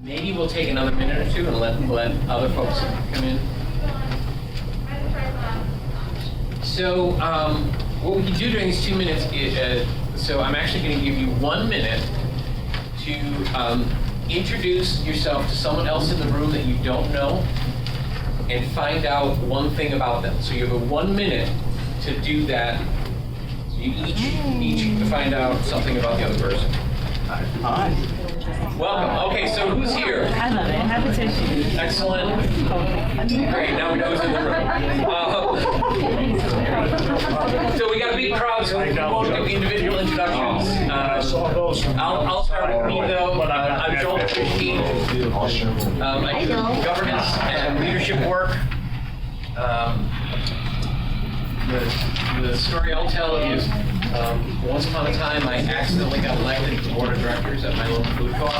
maybe we'll take another minute or two and let other folks come in. So what we can do during these 2 minutes is, so I'm actually going to give you 1 minute to introduce yourself to someone else in the room that you don't know and find out one thing about them. So you have 1 minute to do that. So you each find out something about the other person. Hi. Welcome. Okay, so who's here? I love it. Happy to. Excellent. Great, now we know who's in the room. So we got a big crowd, so we won't do individual introductions. I'll start with me though. I'm Joel Christie. I do governance and leadership work. The story I'll tell is once upon a time I accidentally got elected to the board of directors at my local food co-op.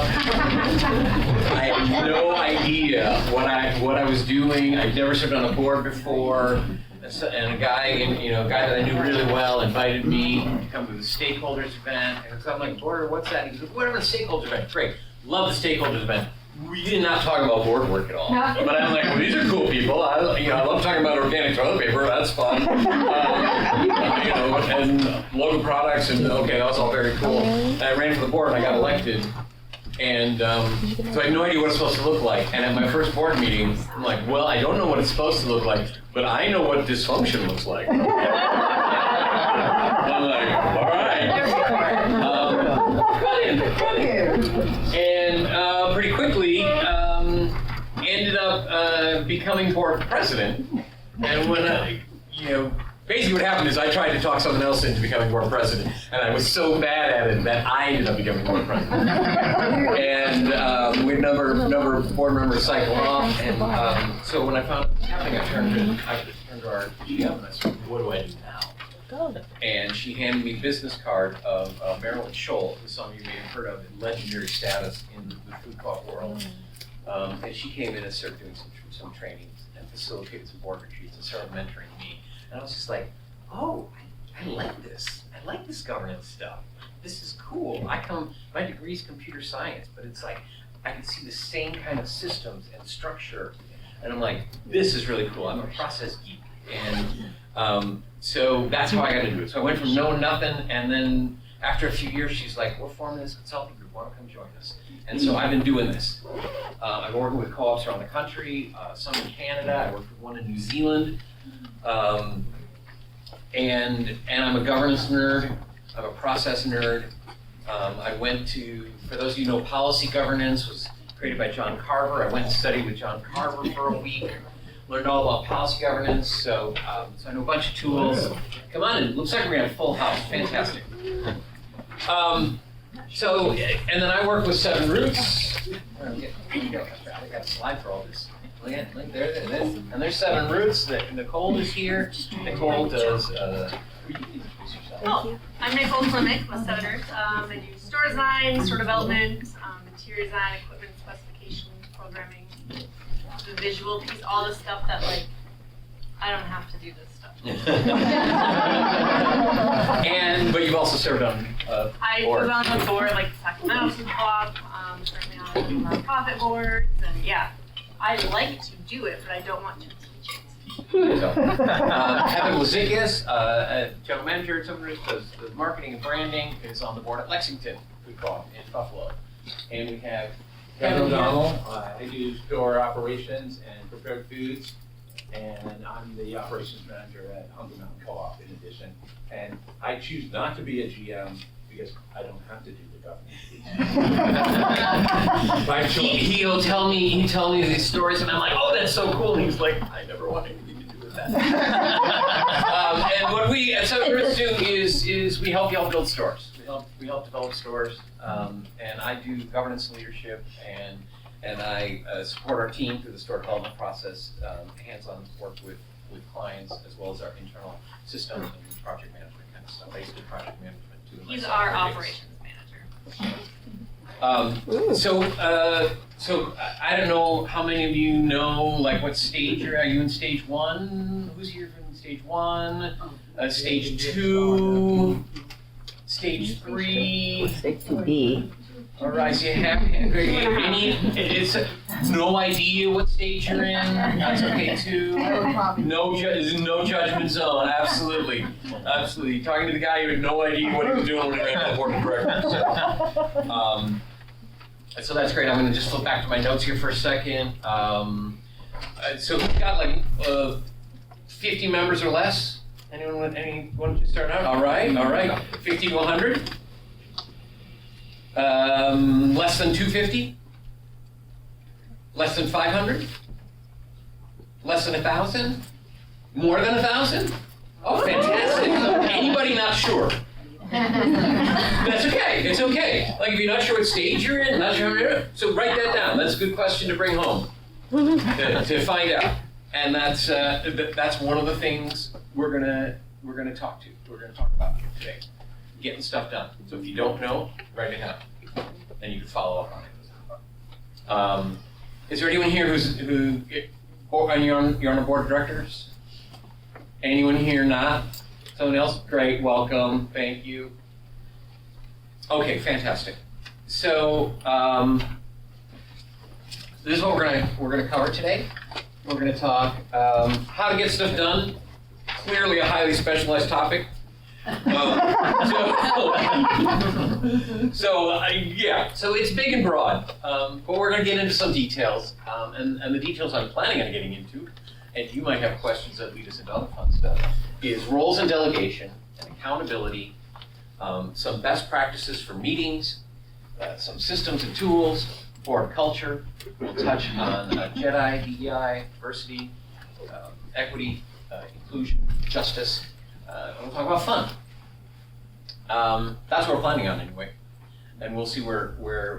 I had no idea what I was doing. I'd never served on a board before. And a guy that I knew really well invited me to come to the stakeholders event. And so I'm like, board, what's that? He goes, whatever the stakeholders event. Great, love the stakeholders event. We did not talk about board work at all. But I'm like, well, these are cool people. I love talking about organic toilet paper. That's fun. And local products, and okay, that was all very cool. And I ran for the board, and I got elected. And so I had no idea what it's supposed to look like. And at my first board meeting, I'm like, well, I don't know what it's supposed to look like, but I know what dysfunction looks like. I'm like, all right. And pretty quickly, ended up becoming board president. And when basically what happened is I tried to talk someone else into becoming board president, and I was so bad at it that I ended up becoming board president. And we had a number of board members cycle off, and so when I found what was happening, I turned to our GM and I said, what do I do now? And she handed me a business card of Marilyn Scholl, who some of you may have heard of, in legendary status in the food co-op world. And she came in and started doing some trainings and facilitated some board retreats and started mentoring me. And I was just like, oh, I like this. I like this governance stuff. This is cool. My degree is computer science, but it's like, I can see the same kind of systems and structure. And I'm like, this is really cool. I'm a process geek. And so that's how I got into it. So I went from knowing nothing, and then after a few years, she's like, we're forming this consulting group. Why don't you come join us? And so I've been doing this. I've been working with co-ops around the country, some in Canada. I worked with one in New Zealand. And I'm a governance nerd. I'm a process nerd. I went to, for those of you who know, policy governance was created by John Carver. I went and studied with John Carver for a week. Learned all about policy governance, so I know a bunch of tools. Come on in, looks like we're gonna have a full house, fantastic. And then I work with 7 Roots. I got a slide for all this. Look, there it is. And there's 7 Roots. Nicole is here. Nicole does, I'm Nicole Klimek with 7 Roots. I do store design, store development, interior design, equipment specification, programming. The visual piece, all the stuff that I don't have to do this stuff. But you've also served on I boards. was on the board like Sacramento Food Co-op, currently on nonprofit boards, and yeah, I like to do it, but I don't want to teach it. So, Kevin Wazikis, general manager at 7 Roots, does the marketing and branding, is on the board at Lexington Food Co-op in Buffalo. And we have Kevin O'Donnell. I do store operations and prepared foods, and I'm the operations manager at Hunger Mountain Co-op in addition. And I choose not to be a GM because I don't have to do the governance. By choice. He'll tell me these stories, and I'm like, oh, that's so cool. And he's like, I never want anything to do with that. And what we at 7 Roots do is we help y'all build stores. We help develop stores, and I do governance and leadership, and I support our team through the store development process, hands-on work with clients, as well as our internal system and project management kind of stuff. I used to do project management too. He's our operations manager. So I don't know how many of you know, like, what stage are you in? Stage 1? Who's here from stage 1? Stage 2? Stage 3? Stage 2B. All right, so you have it's no idea what stage you're in. That's okay too. No judgment zone. Absolutely. Talking to the guy who had no idea what he was doing when he ran the board of directors. So that's great. I'm going to just flip back to my notes here for a second. So we've got like 50 members or less. Anyone just start out? All right. 50 to 100. Less than 250? Less than 500? Less than 1,000? More than 1,000? Oh, fantastic. Anybody not sure? That's okay. It's okay. Like if you're not sure what stage you're in, not sure how you're in, so write that down. That's a good question to bring home to find out. And that's one of the things we're gonna talk about today. Getting stuff done. So if you don't know, write it down, and you can follow up on it. Is there anyone here you're on a board of directors? Anyone here not? Someone else? Great, welcome, thank you. Okay, fantastic. So this is what we're gonna cover today. We're gonna talk how to get stuff done. Clearly a highly specialized topic. So it's big and broad, but we're going to get into some details, and the details I'm planning on getting into, and you might have questions that lead us into other fun stuff, is roles and delegation and accountability, some best practices for meetings, some systems and tools, board culture. We'll touch on JEDI, DEI, diversity, equity, inclusion, justice. And we'll talk about fun. That's what we're planning on anyway, and we'll see where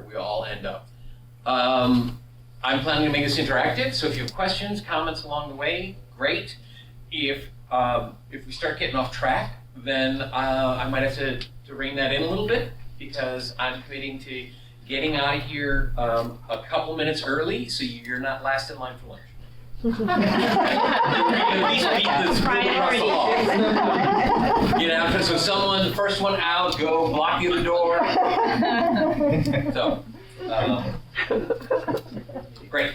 we all end up. I'm planning to make this interactive, so if you have questions, comments along the way, great. If we start getting off track, then I might have to rein that in a little bit, because I'm committing to getting out of here a couple minutes early, so you're not last in line for lunch. At least beat this across the law. So someone, the first one out, go block the other door. So, great.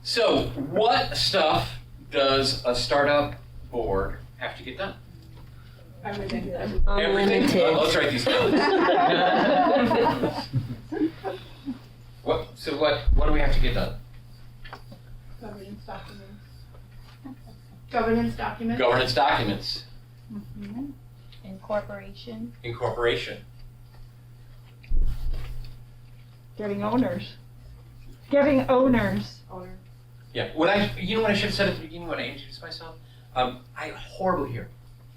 So, what stuff does a startup board have to get done? Everything. Unlimited. Let's write these down. What do we have to get done? Governance documents. Governance documents. Incorporation. Getting owners. Getting owners. Yeah. You know what I should have said at the beginning when I introduced myself? I horribly hear.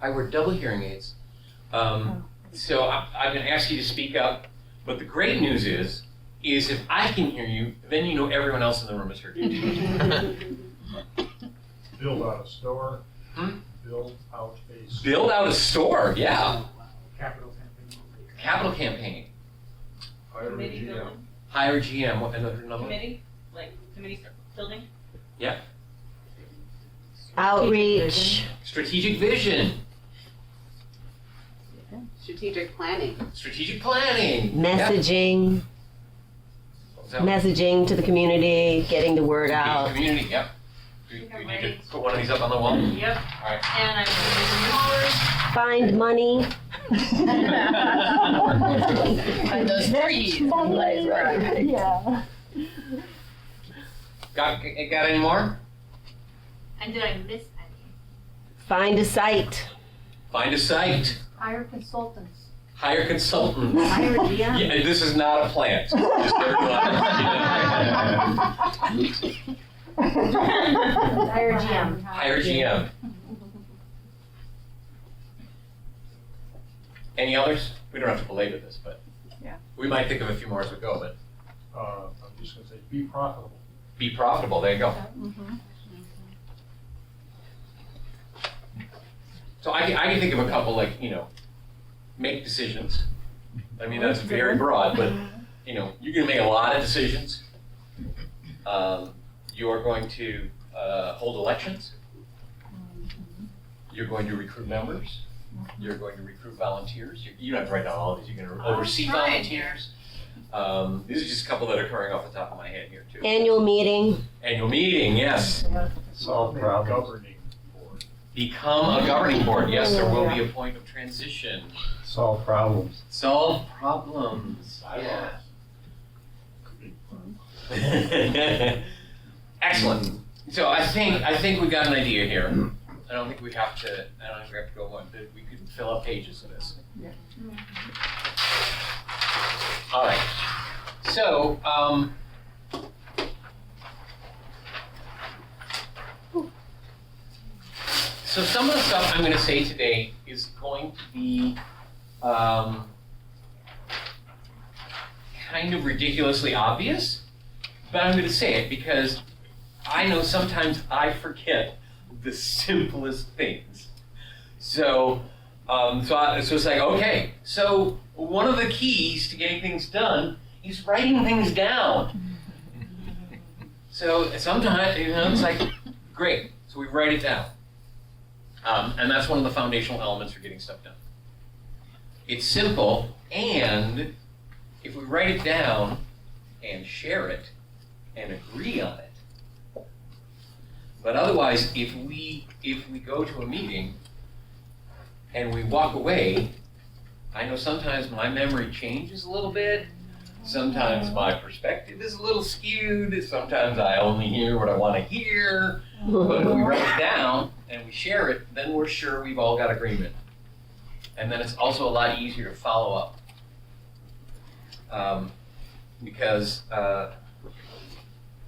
I wear double hearing aids. So I'm going to ask you to speak up. But the great news is if I can hear you, then you know everyone else in the room has heard you. Build out a store. Build out a store, yeah. Capital campaign. Hire a GM. Hire a GM. What, another? Committee building? Yeah. Outreach. Strategic vision. Strategic planning. Messaging. Messaging to the community, getting the word out. Community, yep. Do we need to put one of these up on the wall? Yep. All right. And I'm Find money. And those trees. Yeah. Got any more? and did I miss any? Find a site. Find a site. Hire consultants. Hire consultants. Hire a GM. Yeah, this is not a plant. Just Hire a GM. Hire GM. Any others? We don't have to belabor this, but Yeah. we might think of a few more as we go, but I'm just gonna say, be profitable. be profitable, there you go. So I can think of a couple, like, make decisions. I mean, that's very broad, but, you're gonna make a lot of decisions. You're going to hold elections. You're going to recruit members. You're going to recruit volunteers. You don't have to write down all of these. You're going to oversee trying. volunteers. These are just a couple that are coming off the top of my head here too. Annual meeting. Annual meeting, yes. Solve problems. Governing board. Become a governing board. Yes, there will be a point of transition. Solve problems. Solve problems. Yeah. Excellent. So I think we've got an idea here. I don't think we have to go on. We could fill up pages of this. All right. So, so some of the stuff I'm going to say today is going to be kind of ridiculously obvious, but I'm going to say it because I know sometimes I forget the simplest things. So it's like, okay, so one of the keys to getting things done is writing things down. So sometimes, it's like, great, so we write it down. And that's one of the foundational elements for getting stuff done. It's simple, and if we write it down and share it and agree on it, but otherwise, if we go to a meeting and we walk away, I know sometimes my memory changes a little bit. Sometimes my perspective is a little skewed. Sometimes I only hear what I want to hear. But if we write it down and we share it, then we're sure we've all got agreement. And then it's also a lot easier to follow up. Because, yeah,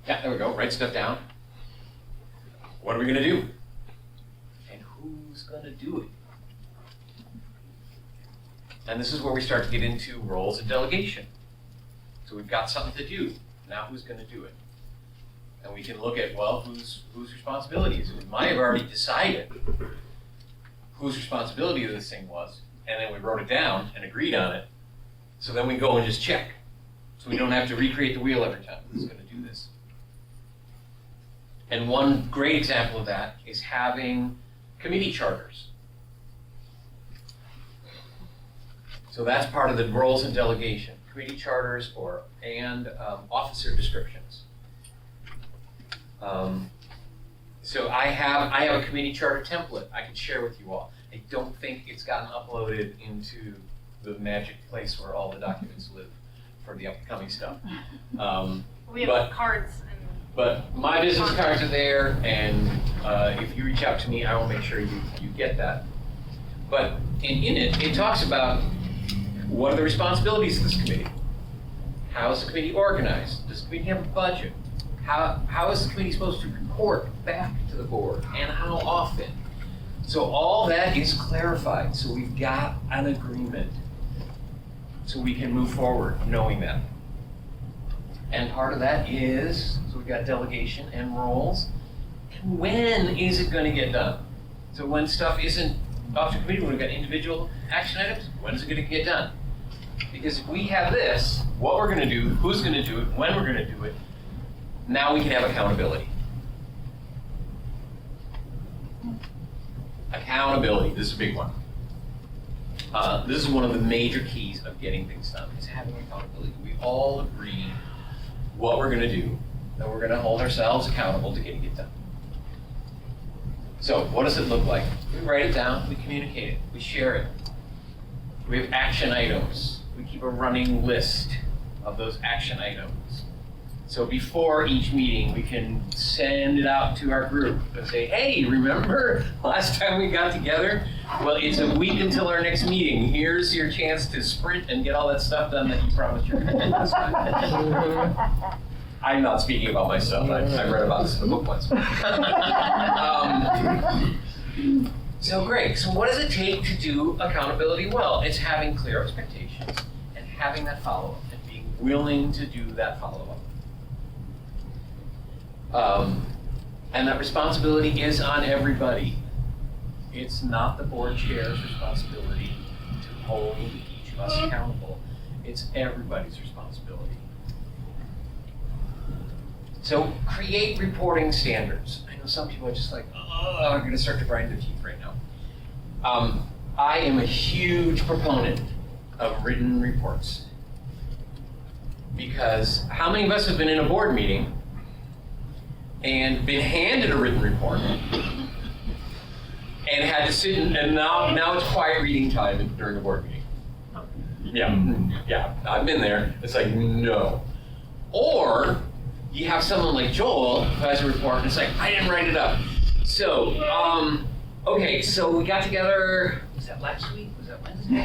there we go, write stuff down. What are we going to do? And who's going to do it? And this is where we start to get into roles and delegation. So we've got something to do. Now who's going to do it? And we can look at, well, whose responsibility is it? We might have already decided whose responsibility this thing was, and then we wrote it down and agreed on it. So then we go and just check. So we don't have to recreate the wheel every time. Who's going to do this? And one great example of that is having committee charters. So that's part of the roles and delegation, committee charters and officer descriptions. So I have a committee charter template I can share with you all. I don't think it's gotten uploaded into the magic place where all the documents live for the upcoming stuff. We have But- cards and. But my business cards are there, and if you reach out to me, I will make sure you get that. But in it, it talks about what are the responsibilities of this committee? How is the committee organized? Does the committee have a budget? How is the committee supposed to report back to the board, and how often? So all that is clarified, so we've got an agreement. So we can move forward knowing that. And part of that is, so we've got delegation and roles. And when is it going to get done? So when stuff isn't off to committee, when we've got individual action items, when is it going to get done? Because if we have this, what we're going to do, who's going to do it, when we're going to do it, now we can have accountability. Accountability, this is a big one. This is one of the major keys of getting things done, is having accountability. We all agree what we're going to do, and we're going to hold ourselves accountable to getting it done. So what does it look like? We write it down, we communicate it, we share it. We have action items. We keep a running list of those action items. So before each meeting, we can send it out to our group and say, hey, remember last time we got together? Well, it's a week until our next meeting. Here's your chance to sprint and get all that stuff done that you promised you're going to do this time. I'm not speaking about myself. I read about this in the book once. So great. So what does it take to do accountability well? It's having clear expectations and having that follow-up and being willing to do that follow-up. And that responsibility is on everybody. It's not the board chair's responsibility to hold each of us accountable. It's everybody's responsibility. So create reporting standards. I know some people are just like, oh, I'm going to start to grind their teeth right now. I am a huge proponent of written reports. Because how many of us have been in a board meeting and been handed a written report and had to sit and now it's quiet reading time during a board meeting? Yeah, I've been there. It's like, no. Or you have someone like Joel who has a report and it's like, I didn't write it up. So, okay, so we got together, was that last week? Was that Wednesday?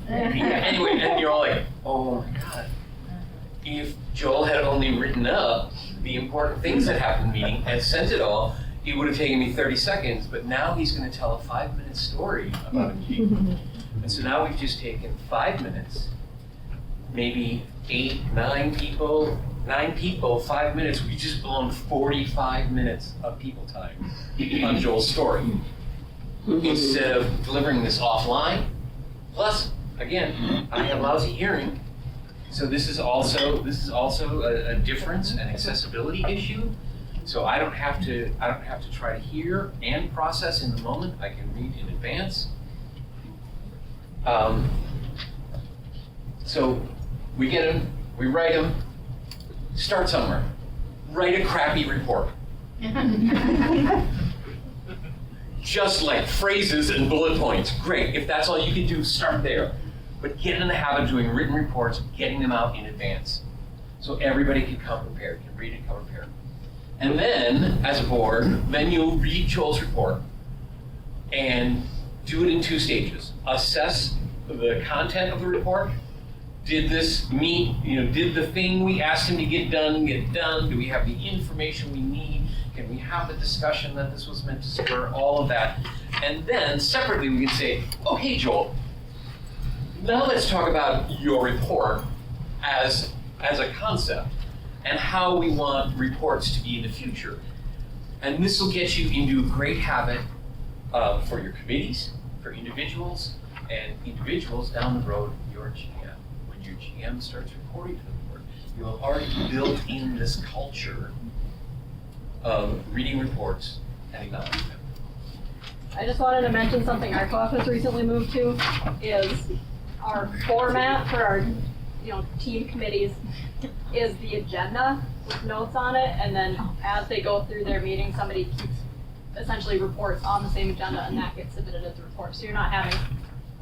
Anyway, and you're all like, oh my God. If Joel had only written up the important things that happened in the meeting and sent it all, it would have taken me 30 seconds, but now he's going to tell a 5-minute story about a meeting. And so now we've just taken 5 minutes, maybe 9 people, 5 minutes. We've just blown 45 minutes of people time on Joel's story. Instead of delivering this offline. Plus, again, I have lousy hearing. So this is also a difference, an accessibility issue. So I don't have to try to hear and process in the moment. I can read in advance. So we get them, we write them, start somewhere. Write a crappy report. Just like phrases and bullet points. Great, if that's all you can do, start there. But get in the habit of doing written reports, getting them out in advance. So everybody can come prepared, can read and come prepared. And then, as a board, then you'll read Joel's report and do it in 2 stages. Assess the content of the report. Did this meet, did the thing we asked him to get done? Do we have the information we need? Can we have the discussion that this was meant to spur? All of that. And then, separately, we can say, okay, Joel, now let's talk about your report as a concept and how we want reports to be in the future. And this will get you into a great habit for your committees, for individuals, and individuals down the road, your GM. When your GM starts reporting to the board, you have already built in this culture of reading reports and acknowledging them. I just wanted to mention something our co-op has recently moved to is our format for our team committees is the agenda with notes on it, and then as they go through their meeting, somebody keeps essentially reports on the same agenda and that gets submitted as a report. So you're not having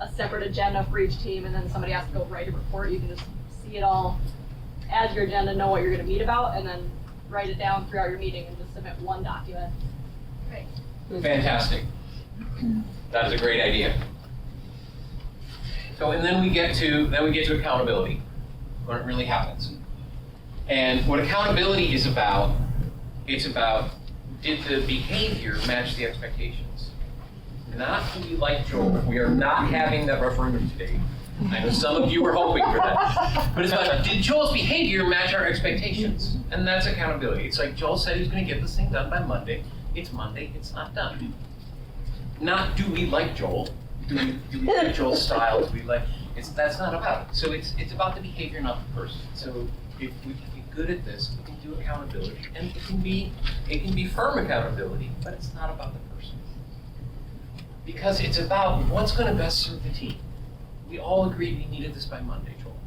a separate agenda for each team and then somebody has to go write a report. You can just see it all as your agenda, know what you're going to meet about, and then write it down throughout your meeting and just submit one document. Great. Fantastic. That is a great idea. So, and then we get to accountability, when it really happens. And what accountability is about, it's about, did the behavior match the expectations? Not to be like Joel. We are not having that referendum today. I know some of you were hoping for that. But it's about, did Joel's behavior match our expectations? And that's accountability. It's like Joel said he's going to get this thing done by Monday. It's Monday, it's not done. Not do we like Joel? Do we like Joel's style? Do we like, that's not about it. So it's about the behavior, not the person. So if we can be good at this, we can do accountability. And it can be firm accountability, but it's not about the person. Because it's about what's going to best serve the team. We all agreed we needed this by Monday, Joel.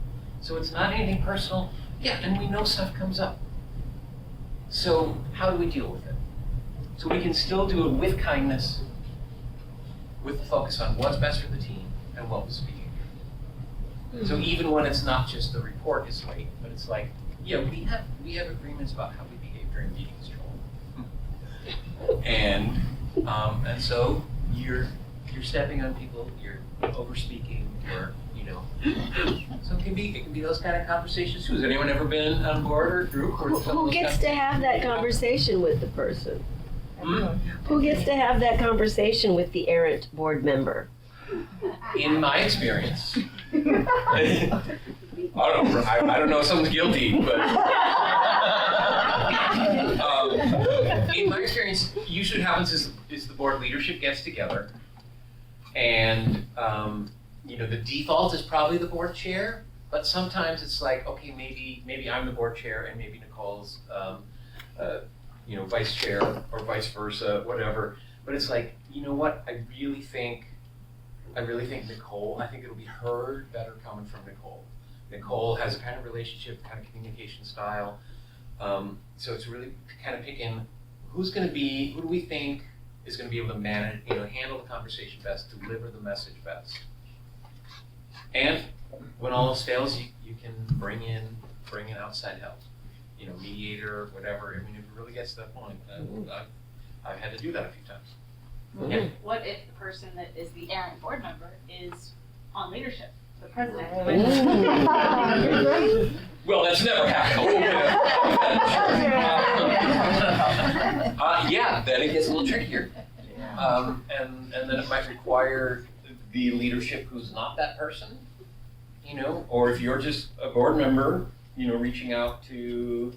So it's not anything personal. Yeah, and we know stuff comes up. So how do we deal with it? So we can still do it with kindness, with the focus on what's best for the team and what was behavior. Mm-hmm. So even when it's not just the report is late, but it's like, yeah, we have agreements about how we behave during meetings, Joel. And so you're stepping on people, you're over-speaking, or so it can be those kind of conversations too. Has anyone ever been on board or group? Or who gets to have that conversation with the person? Who gets to have that conversation with the errant board member? In my experience, I don't know if someone's guilty, but in my experience, usually what happens is the board leadership gets together, and the default is probably the board chair, but sometimes it's like, okay, maybe I'm the board chair and maybe Nicole's vice chair or vice versa, whatever. But it's like, you know what? I really think I really think Nicole, I think it'll be heard better coming from Nicole. Nicole has a kind of relationship, kind of communication style. So it's really kind of picking who do we think is going to be able to manage, handle the conversation best, deliver the message best. And when all else fails, you can bring in outside help, mediator, whatever. I mean, if it really gets to that point, I've had to do that a few times. Yeah. What if the person that is the errant board member is on leadership, the president? Well, that's never happened. Yeah, then it gets a little trickier. And then it might require the leadership who's not that person, or if you're just a board member, reaching out to,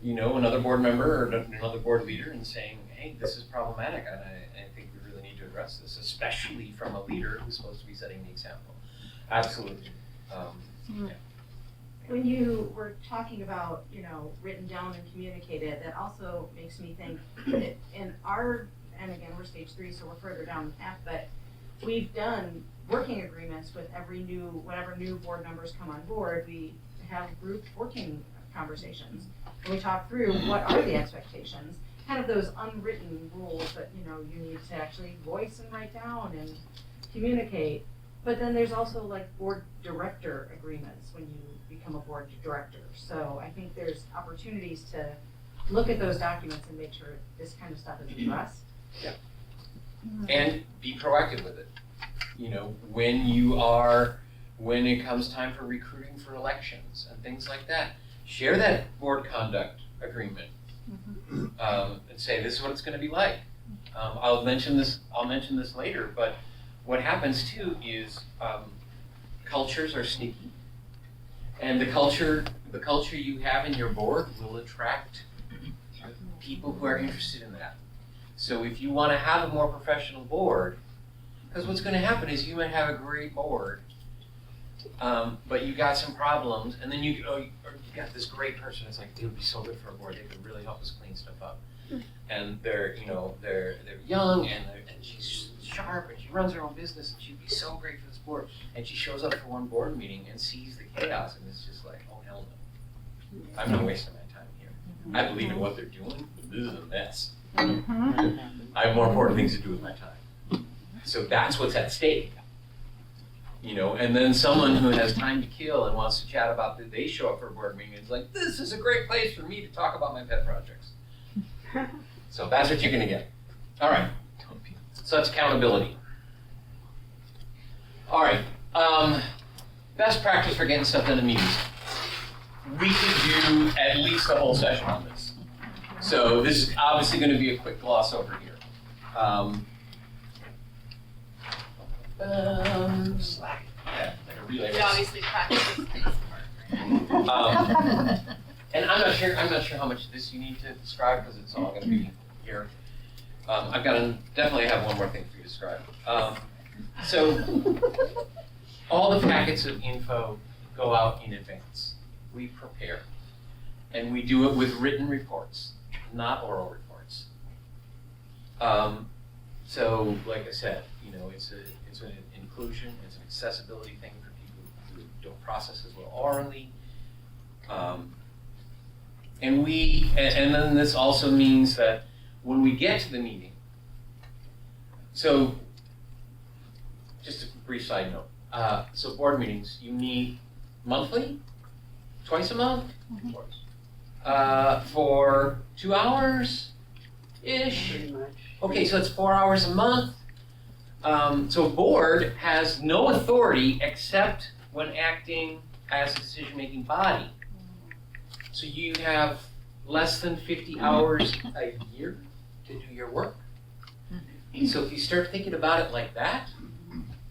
another board member or another board leader and saying, hey, this is problematic, and I think we really need to address this, especially from a leader who's supposed to be setting the example. Absolutely. Yeah. When you were talking about, written down and communicated, that also makes me think that in our, and again, we're stage 3, so we're further down the path, but we've done working agreements with whenever new board members come on board, we have group working conversations. And we talk through what are the expectations, kind of those unwritten rules that, you need to actually voice and write down and communicate. But then there's also like board director agreements when you become a board director. So I think there's opportunities to look at those documents and make sure this kind of stuff is addressed. Yeah. And be proactive with it. When it comes time for recruiting for elections and things like that, share that board conduct agreement and say this is what it's going to be like. I'll mention this later, but what happens too is cultures are sneaky, and the culture you have in your board will attract people who are interested in that. So if you want to have a more professional board, because what's going to happen is you might have a great board, but you got some problems, and then you got this great person. It's like, they would be so good for a board. They could really help us clean stuff up. And they're young, and she's sharp, and she runs her own business, and she'd be so great for this board. And she shows up for one board meeting and sees the chaos, and it's just like, oh hell no, I'm not wasting my time here. I believe in what they're doing. This is a mess. I have more important things to do with my time. So that's what's at stake. And then someone who has time to kill and wants to chat about they show up for a board meeting and it's like, this is a great place for me to talk about my pet projects. So that's what you're gonna get. All right, so that's accountability. All right, best practice for getting stuff done in meetings. We could do at least a whole session on this. So this is obviously gonna be a quick gloss over here. Slack. Yeah, like a relay We race. obviously practice this part, And I'm not sure how much of this you need to describe because it's all going to be here. I've got to definitely have one more thing for you to describe. So all the packets of info go out in advance. We prepare, and we do it with written reports, not oral reports. So like I said, it's an inclusion, it's an accessibility thing for people who don't process as well orally. And then this also means that when we get to the meeting, so just a brief side note, so board meetings, you meet monthly, twice a month, for 2 hours-ish. Pretty much. Okay, so it's 4 hours a month. So a board has no authority except when acting as a decision-making body. So you have less than 50 hours a year to do your work. So if you start thinking about it like that,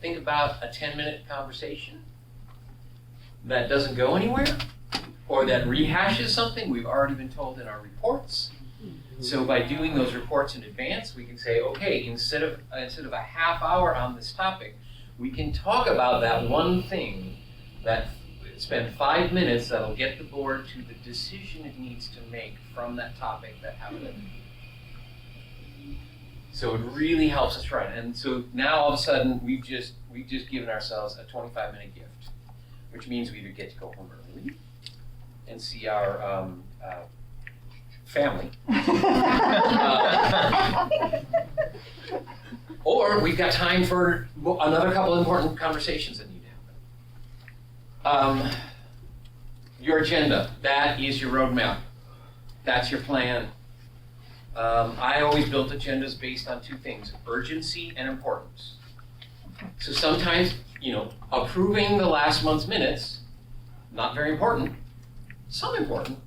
think about a 10-minute conversation that doesn't go anywhere, or that rehashes something we've already been told in our reports. So by doing those reports in advance, we can say, okay, instead of a half hour on this topic, we can talk about that one thing that spend 5 minutes that'll get the board to the decision it needs to make from that topic that happened. So it really helps us run. And so now all of a sudden we've just given ourselves a 25-minute gift, which means we either get to go home early and see our family, or we've got time for another couple of important conversations that need to happen. Your agenda, that is your roadmap. That's your plan. I always built agendas based on two things, urgency and importance. So sometimes, approving the last month's minutes, not very important. Some important,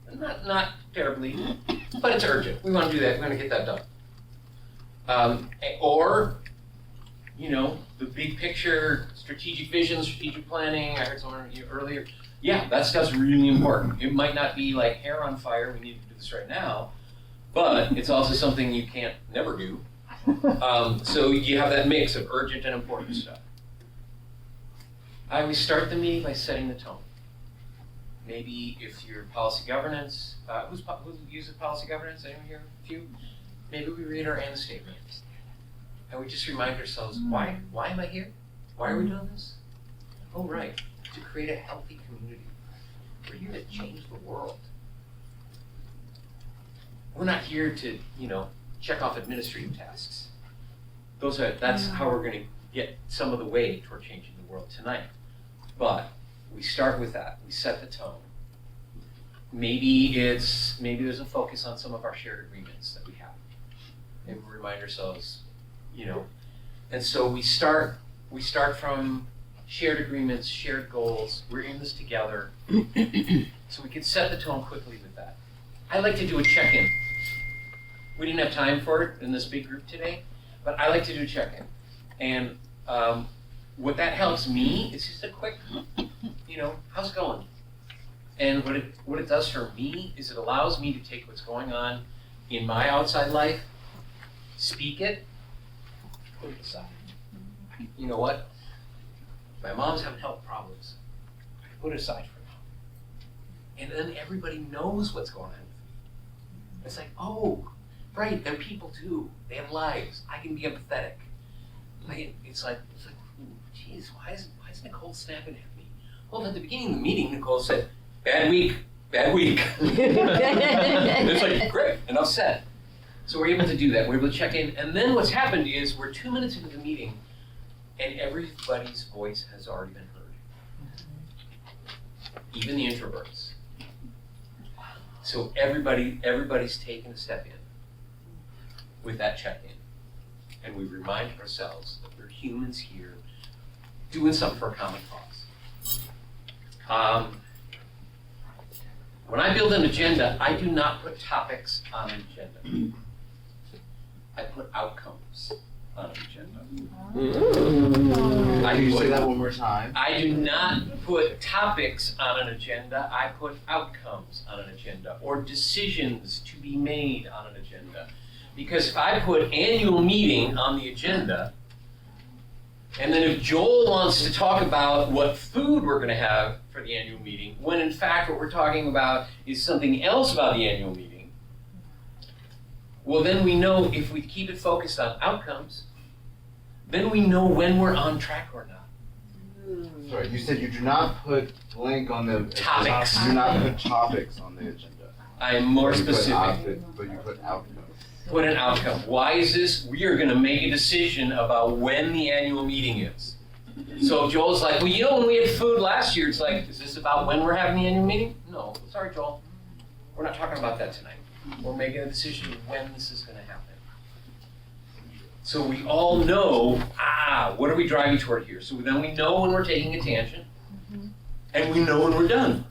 not terribly, but it's urgent. We want to do that, we want to get that done. Or, the big picture, strategic vision, strategic planning, I heard someone earlier. Yeah, that stuff's really important. It might not be like hair on fire, we need to do this right now, but it's also something you can't never do. So you have that mix of urgent and important stuff. I always start the meeting by setting the tone. Maybe if you're policy governance, who uses policy governance? Anyone here? A few? Maybe we read our end statement. And we just remind ourselves, why am I here? Why are we doing this? Oh, right, to create a healthy community. We're here to change the world. We're not here to, check off administrative tasks. That's how we're gonna get some of the way toward changing the world tonight. But we start with that, we set the tone. Maybe there's a focus on some of our shared agreements that we have. And we remind ourselves, and so we start from shared agreements, shared goals, we're in this together. So we can set the tone quickly with that. I like to do a check-in. We didn't have time for it in this big group today, but I like to do a check-in. And what that helps me is just a quick, how's it going? And what it does for me is it allows me to take what's going on in my outside life, speak it, put it aside. You know what? My mom's having health problems. I put it aside for now. And then everybody knows what's going on with me. It's like, oh, right, they're people too. They have lives. I can be empathetic. It's like, geez, why is Nicole snapping at me? Well, at the beginning of the meeting, Nicole said, bad week. It's like, great, enough said. So we're able to do that. We're able to check in. And then what's happened is we're 2 minutes into the meeting and everybody's voice has already been heard. Even the introverts. So everybody's taken a step in with that check-in. And we remind ourselves that we're humans here doing something for a common cause. When I build an agenda, I do not put topics on an agenda. I put outcomes on an agenda. Can you say that one more time? I do not put topics on an agenda, I put outcomes on an agenda, or decisions to be made on an agenda. Because if I put annual meeting on the agenda, and then if Joel wants to talk about what food we're gonna have for the annual meeting, when in fact what we're talking about is something else about the annual meeting, well then we know if we keep it focused on outcomes, then we know when we're on track or not. Sorry, you said you do not put blank on the Topics. You do not put topics on the agenda. I am more But you put specific. but you put outcomes. Put an outcome. Why is this? We are gonna make a decision about when the annual meeting is. So if Joel's like, well, when we had food last year, it's like, is this about when we're having the annual meeting? No, sorry, Joel. We're not talking about that tonight. We're making a decision when this is gonna happen. So we all know, what are we driving toward here? So then we know when we're taking a tangent, and we know when we're done.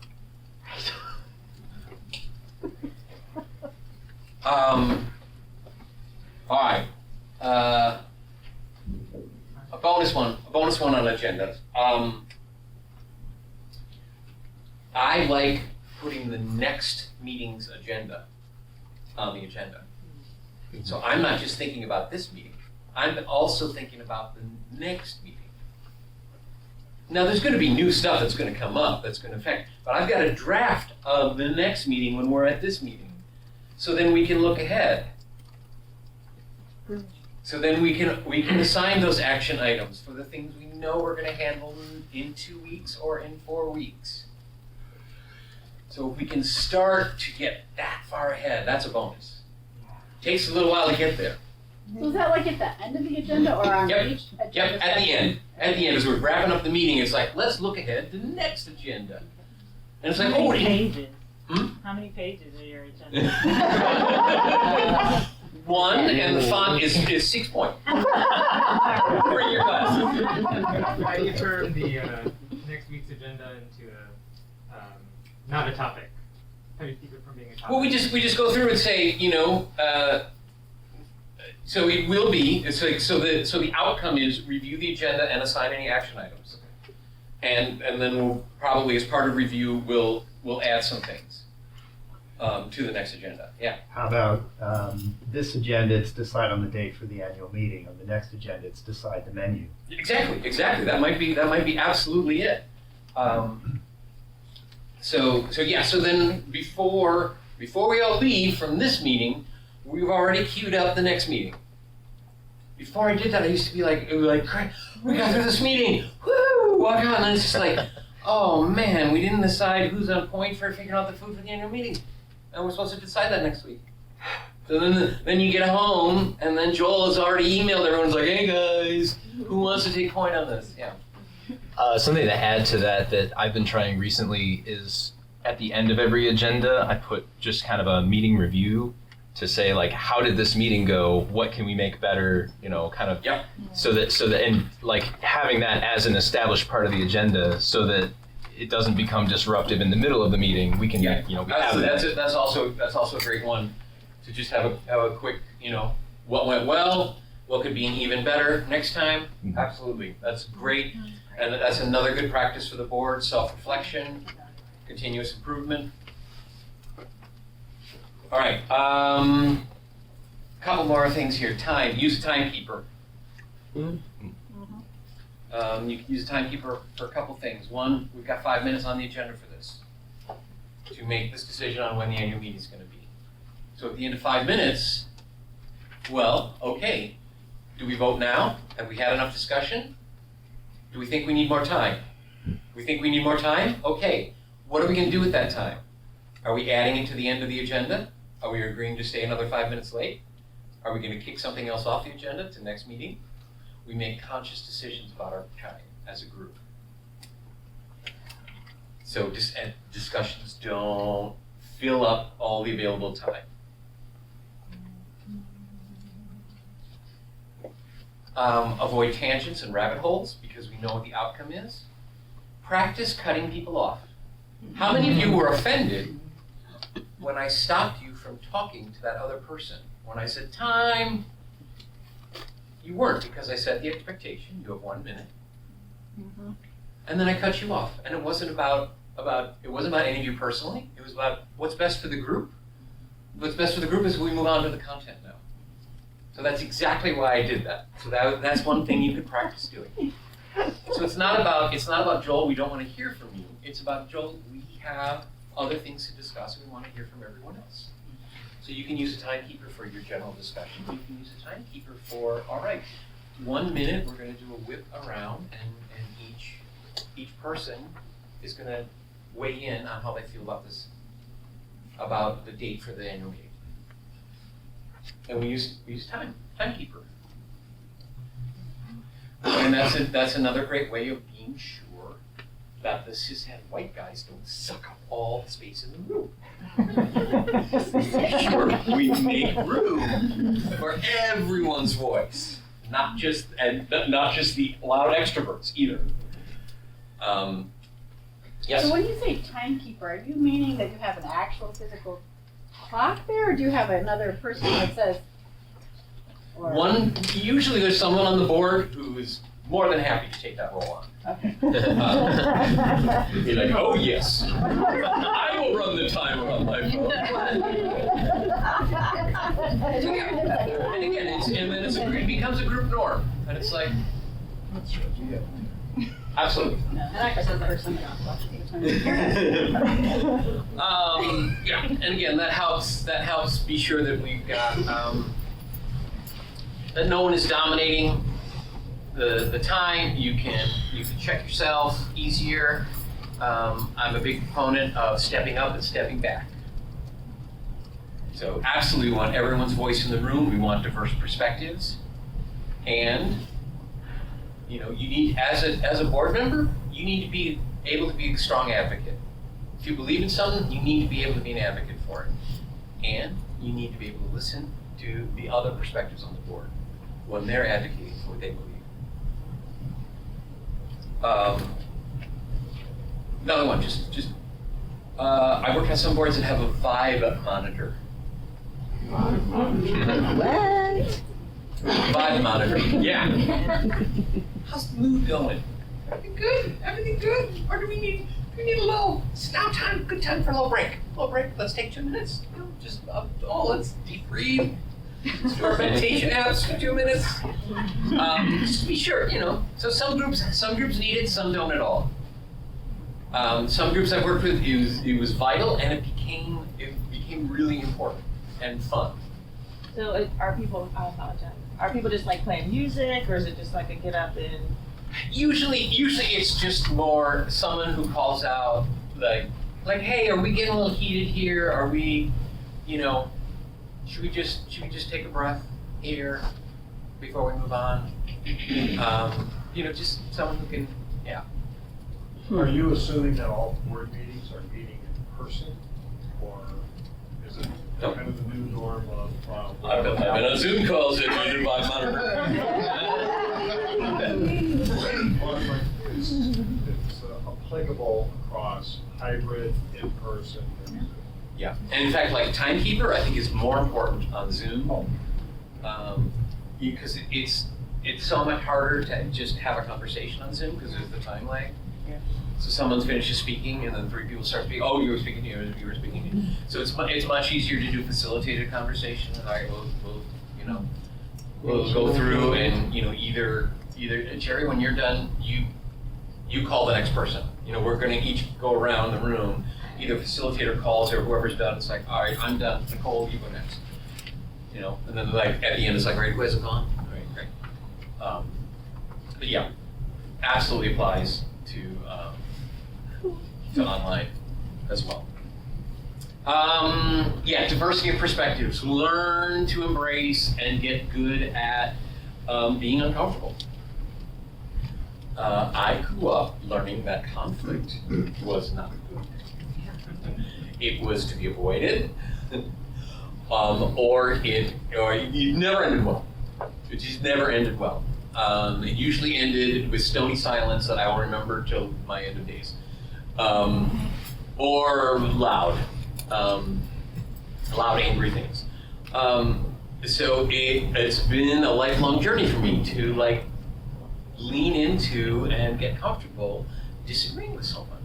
All right. A bonus one on agendas. I like putting the next meeting's agenda on the agenda. So I'm not just thinking about this meeting, I'm also thinking about the next meeting. Now there's gonna be new stuff that's gonna come up that's gonna affect, but I've got a draft of the next meeting when we're at this meeting. So then we can look ahead. So then we can assign those action items for the things we know we're going to handle in 2 weeks or in 4 weeks. So if we can start to get that far ahead, that's a bonus. Takes a little while to get there. So is that like at the end of the agenda or on Yep. each agenda? Yep, at the end. At the end, as we're wrapping up the meeting, it's like, let's look ahead to the next agenda. And it's like, oh, what do you... pages? Hmm? How many pages are your agenda? 1, and the font is 6 point. Bring your glasses. How do you turn the next week's agenda into not a topic? How do you keep it from being a topic? Well, we just go through and say, so it will be, so the outcome is review the agenda and assign any action items. And then we'll probably, as part of review, we'll add some things to the next agenda. Yeah. How about this agenda, it's decide on the date for the annual meeting. On the next agenda, it's decide the menu. Exactly. That might be absolutely it. So then before we all leave from this meeting, we've already queued up the next meeting. Before I did that, I used to be like, "Crap, we got through this meeting, woo, walk out," and then it's just like, oh man, we didn't decide who's on point for figuring out the food for the annual meeting, and we're supposed to decide that next week. So then you get home, and then Joel has already emailed everyone, like, "Hey guys, who wants to take point on this?" Yeah. Something to add to that I've been trying recently is at the end of every agenda, I put just kind of a meeting review to say, like, how did this meeting go? What can we make better? Kind of. Yep. So that and like having that as an established part of the agenda, so that it doesn't become disruptive in the middle of the meeting. We can, we have that. That's also a great one to just have a quick, what went well, what could be even better next time. Mm-hmm. Absolutely, that's great, and that's another good practice for the board: self-reflection, continuous improvement. All right, a couple more things here. Time. Use a timekeeper. You can use a timekeeper for a couple things. One, we've got 5 minutes on the agenda for this to make this decision on when the annual meeting is going to be. So at the end of 5 minutes, well, okay, do we vote now? Have we had enough discussion? Do we think we need more time? We think we need more time? Okay, what are we going to do with that time? Are we adding it to the end of the agenda? Are we agreeing to stay another 5 minutes late? Are we going to kick something else off the agenda to next meeting? We make conscious decisions about our time as a group. So discussions don't fill up all the available time. Avoid tangents and rabbit holes because we know what the outcome is. Practice cutting people off. How many of you were offended when I stopped you from talking to that other person? When I said time, you weren't, because I set the expectation, you have 1 minute. Mm-hmm. And then I cut you off. And it wasn't about any of you personally. It was about what's best for the group. What's best for the group is we move on to the content now. So that's exactly why I did that. So that's one thing you could practice doing. So it's not about Joel, we don't want to hear from you. It's about Joel, we have other things to discuss and we want to hear from everyone else. So you can use a timekeeper for your general discussion. You can use a timekeeper for, all right, 1 minute, we're going to do a whip around and each person is going to weigh in on how they feel about this, about the date for the annual meeting. And we use timekeeper. And that's another great way of being sure that the cishet white guys don't suck up all the space in the room. Sure, we make room for everyone's voice, not just the loud extroverts either. Yes. So when you say timekeeper, are you meaning that you have an actual physical clock there, or do you have another person that says? Usually there's someone on the board who is more than happy to take that role on. Okay. Be like, oh yes, I will run the timer on my phone. And again, it becomes a group norm, and it's like, absolutely. And I said person. Yeah, and again, that helps be sure that we've got that no one is dominating the time. You can check yourself easier. I'm a big proponent of stepping up and stepping back. So absolutely, we want everyone's voice in the room. We want diverse perspectives, and you need as a board member, you need to be able to be a strong advocate. If you believe in something, you need to be able to be an advocate for it, and you need to be able to listen to the other perspectives on the board when they're advocating for what they believe. Another one, I work on some boards that have a vibe monitor. What? Vibe monitor. Yeah. How's the mood going? Everything good? Everything good? Or do we need a little? It's now time. Good time for a little break. Let's take 2 minutes. Let's deep breathe. Let's do our meditation apps for 2 minutes. Just to be sure, So some groups need it, some don't at all. Some groups I've worked with, it was vital, and it became really important and fun. So I apologize. Are people just like playing music, or is it just like a get up and? Usually it's just more someone who calls out like, hey, are we getting a little heated here? Are we, should we just take a breath here before we move on? Just someone who can, yeah. Are you assuming that all board meetings are meeting in person, or is it kind of the new norm of? I've been on Zoom calls at under my monitor. It's applicable across hybrid, in-person, and Zoom. Yeah, and in fact, like timekeeper, I think is more important on Zoom, because it's so much harder to just have a conversation on Zoom because there's the time lag. Yeah. So someone finishes speaking, and then 3 people start speaking. Oh, you were speaking here, you were speaking here. So it's much easier to do facilitated conversation. And we'll go through and either Jerry, when you're done, you call the next person. We're going to each go around the room. Either facilitator calls or whoever's done. It's like, all right, I'm done. Nicole, you go next. And then like at the end, it's like, right, who hasn't gone? All right, great. But yeah, absolutely applies to online as well. Diversity of perspectives. Learn to embrace and get good at being uncomfortable. I grew up learning that conflict was not good. It was to be avoided, or it never ended well. It just never ended well. It usually ended with stony silence that I will remember till my end of days, or loud, angry things. So it's been a lifelong journey for me to lean into and get comfortable disagreeing with someone.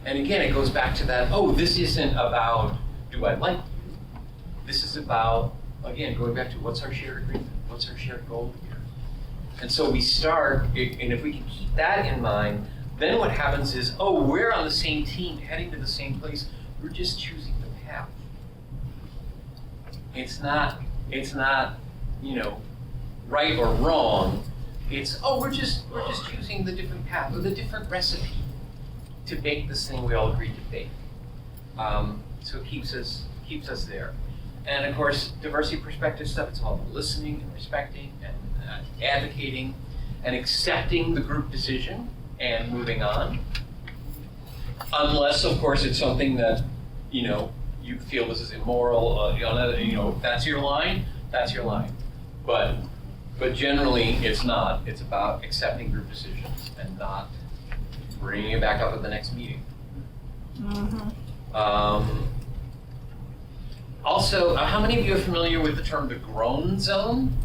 And again, it goes back to that, this isn't about, do I like you? This is about, again, going back to what's our shared agreement? What's our shared goal here? And so we start, and if we can keep that in mind, then what happens is, we're on the same team, heading to the same place. We're just choosing the path. It's not, right or wrong. It's, we're just choosing the different path or the different recipe to bake this thing we all agreed to bake. So it keeps us there. And of course, diversity perspective stuff, it's all about listening and respecting and advocating and accepting the group decision and moving on. Unless, of course, it's something that, you feel this is immoral, that's your line, that's your line. But generally, it's not. It's about accepting group decisions and not bringing it back up at the next meeting. Also, how many of you are familiar with the term the groan zone?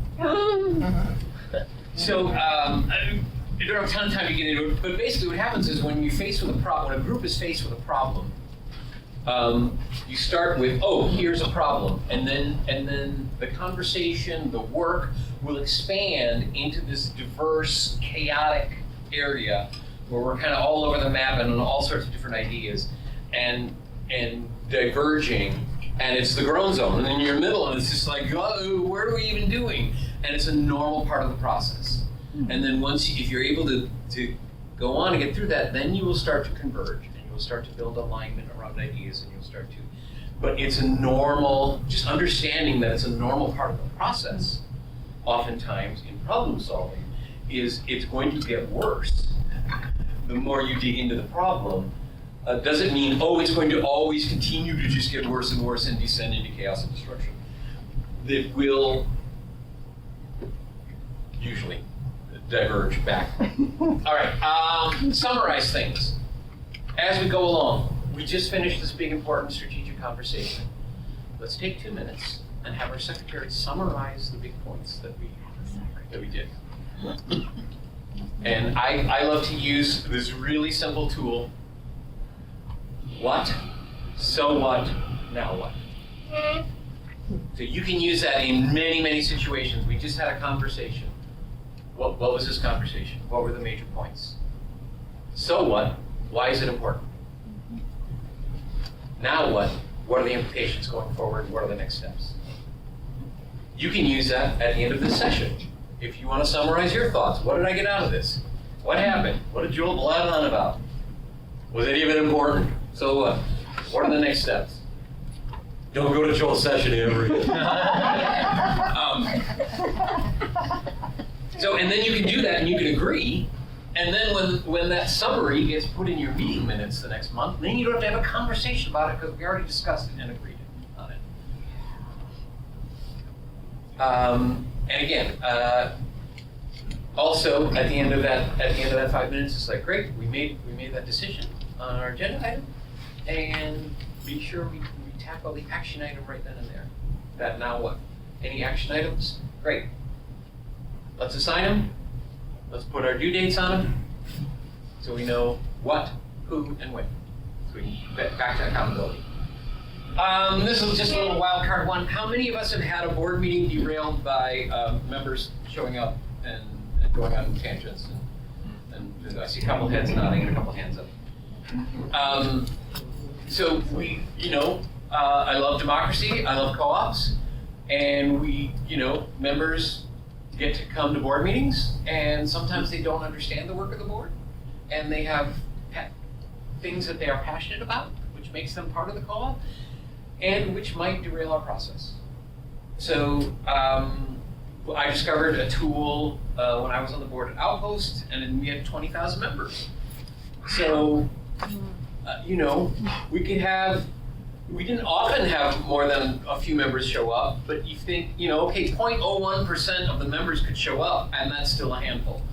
So, I don't have a ton of time to get into it, but basically what happens is when you're faced with a problem, when a group is faced with a problem, you start with, here's a problem, and then the conversation, the work will expand into this diverse, chaotic area where we're kind of all over the map and on all sorts of different ideas, and diverging and it's the groan zone, and then you're in the middle, and it's just like, oh, what are we even doing? And it's a normal part of the process. And then if you're able to go on and get through that, then you will start to converge, and you'll start to build alignment around ideas, and you'll start to, but it's a normal, just understanding that it's a normal part of the process, oftentimes in problem solving, is it's going to get worse the more you dig into the problem. Doesn't mean, it's going to always continue to just get worse and worse and descend into chaos and destruction. It will usually diverge back. All right, summarize things as we go along. We just finished this big important strategic conversation. Let's take 2 minutes and have our secretary summarize the big points that we did. And I love to use this really simple tool. What, so what, now what? So you can use that in many, many situations. We just had a conversation. What was this conversation? What were the major points? So what? Why is it important? Now what? What are the implications going forward? What are the next steps? You can use that at the end of this session. If you want to summarize your thoughts, what did I get out of this? What happened? What did Joel blab on about? Was any of it important? So what? What are the next steps? Don't go to Joel's session ever again. And then you can do that and you can agree. And then when that summary gets put in your meeting minutes the next month, then you don't have to have a conversation about it because we already discussed it and agreed on it. And again, also at the end of that 5 minutes, it's like, great, we made that decision on our agenda item, and be sure we tackle the action item right then and there. That now what? Any action items? Great. Let's assign them. Let's put our due dates on them, so we know what, who, and when. So we can get back to accountability. This is just a little wild card one. How many of us have had a board meeting derailed by members showing up and going on tangents? And I see a couple heads nodding and a couple hands up. So we, I love democracy. I love co-ops, and we, members get to come to board meetings, and sometimes they don't understand the work of the board, and they have things that they are passionate about, which makes them part of the co-op, and which might derail our process. So I discovered a tool when I was on the board at Outpost, and then we had 20,000 members. So, we didn't often have more than a few members show up, but you think, okay, 0.01% of the members could show up, and that's still a handful.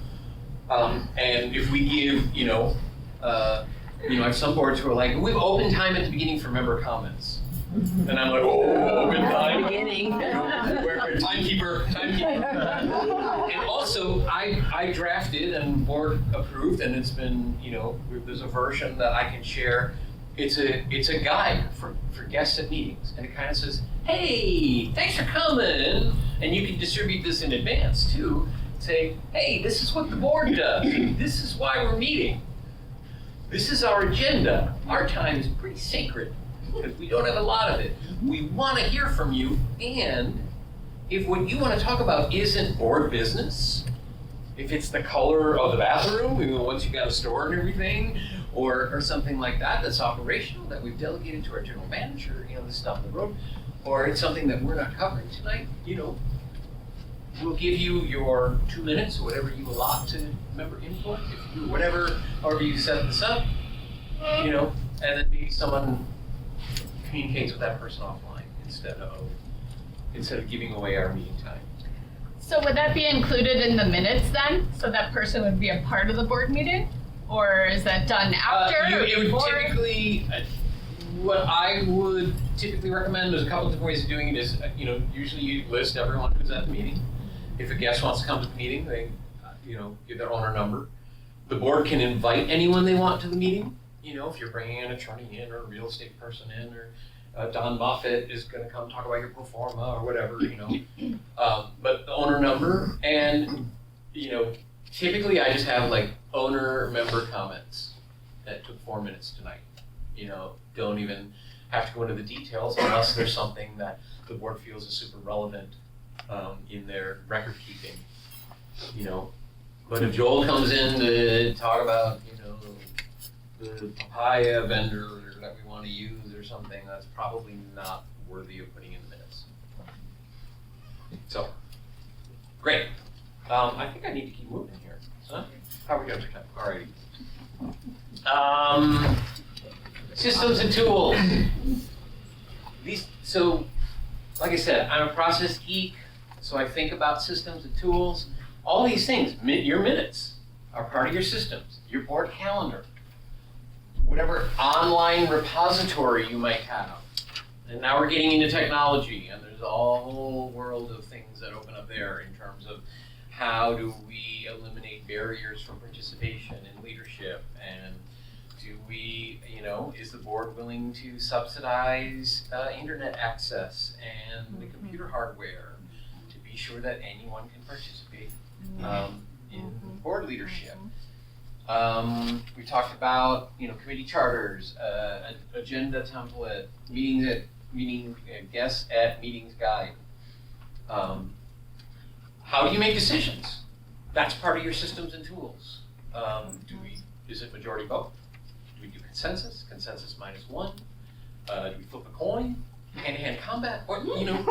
And if we give, I have some boards who are like, we have open time at the beginning for member comments. And I'm like, open time. Beginning. Timekeeper. And also, I drafted and board approved, and it's been, there's a version that I can share. It's a guide for guests at meetings, and it kind of says, hey, thanks for coming, and you can distribute this in advance too. Say, hey, this is what the board does. This is why we're meeting. This is our agenda. Our time is pretty sacred because we don't have a lot of it. We want to hear from you, and if what you want to talk about isn't board business, if it's the color of the bathroom, once you got a store and everything, or something like that that's operational that we've delegated to our general manager, this stuff on the road, or it's something that we're not covering tonight, we'll give you your 2 minutes or whatever you allot to member input, if you however you set this up, and then maybe someone communicates with that person offline instead of giving away our meeting time. So would that be included in the minutes then? So that person would be a part of the board meeting? Or is that done after or it would before? typically, what I would typically recommend, there's a couple different ways of doing it, is, usually you list everyone who's at the meeting. If a guest wants to come to the meeting, they, give their owner number. The board can invite anyone they want to the meeting. If you're bringing an attorney in or a real estate person in, or Don Moffat is going to come talk about your pro forma or whatever, but the owner number, and, typically I just have like owner member comments that took 4 minutes tonight. Don't even, have to go into the details unless there's something that the board feels is super relevant in their record keeping, you know. But if Joel comes in to talk about, you know, the papaya vendor that we want to use or something, that's probably not worthy of putting in the minutes. So, great. I think I need to keep moving here. Huh? How are we doing for time? Alrighty. Systems and tools. So, like I said, I'm a process geek, so I think about systems and tools. All these things, your minutes are part of your systems, your board calendar, whatever online repository you might have. And now we're getting into technology, and there's a whole world of things that open up there in terms of how do we eliminate barriers from participation in leadership, and do we, you know, is the board willing to subsidize internet access and the computer hardware to be sure that anyone can participate in board leadership? We talked about, you know, committee charters, agenda template, guests at meetings guide. How do you make decisions? That's part of your systems and tools. Is it majority vote? Do we do consensus? Consensus -1? Do we flip a coin? Hand-to-hand combat? Or, you know,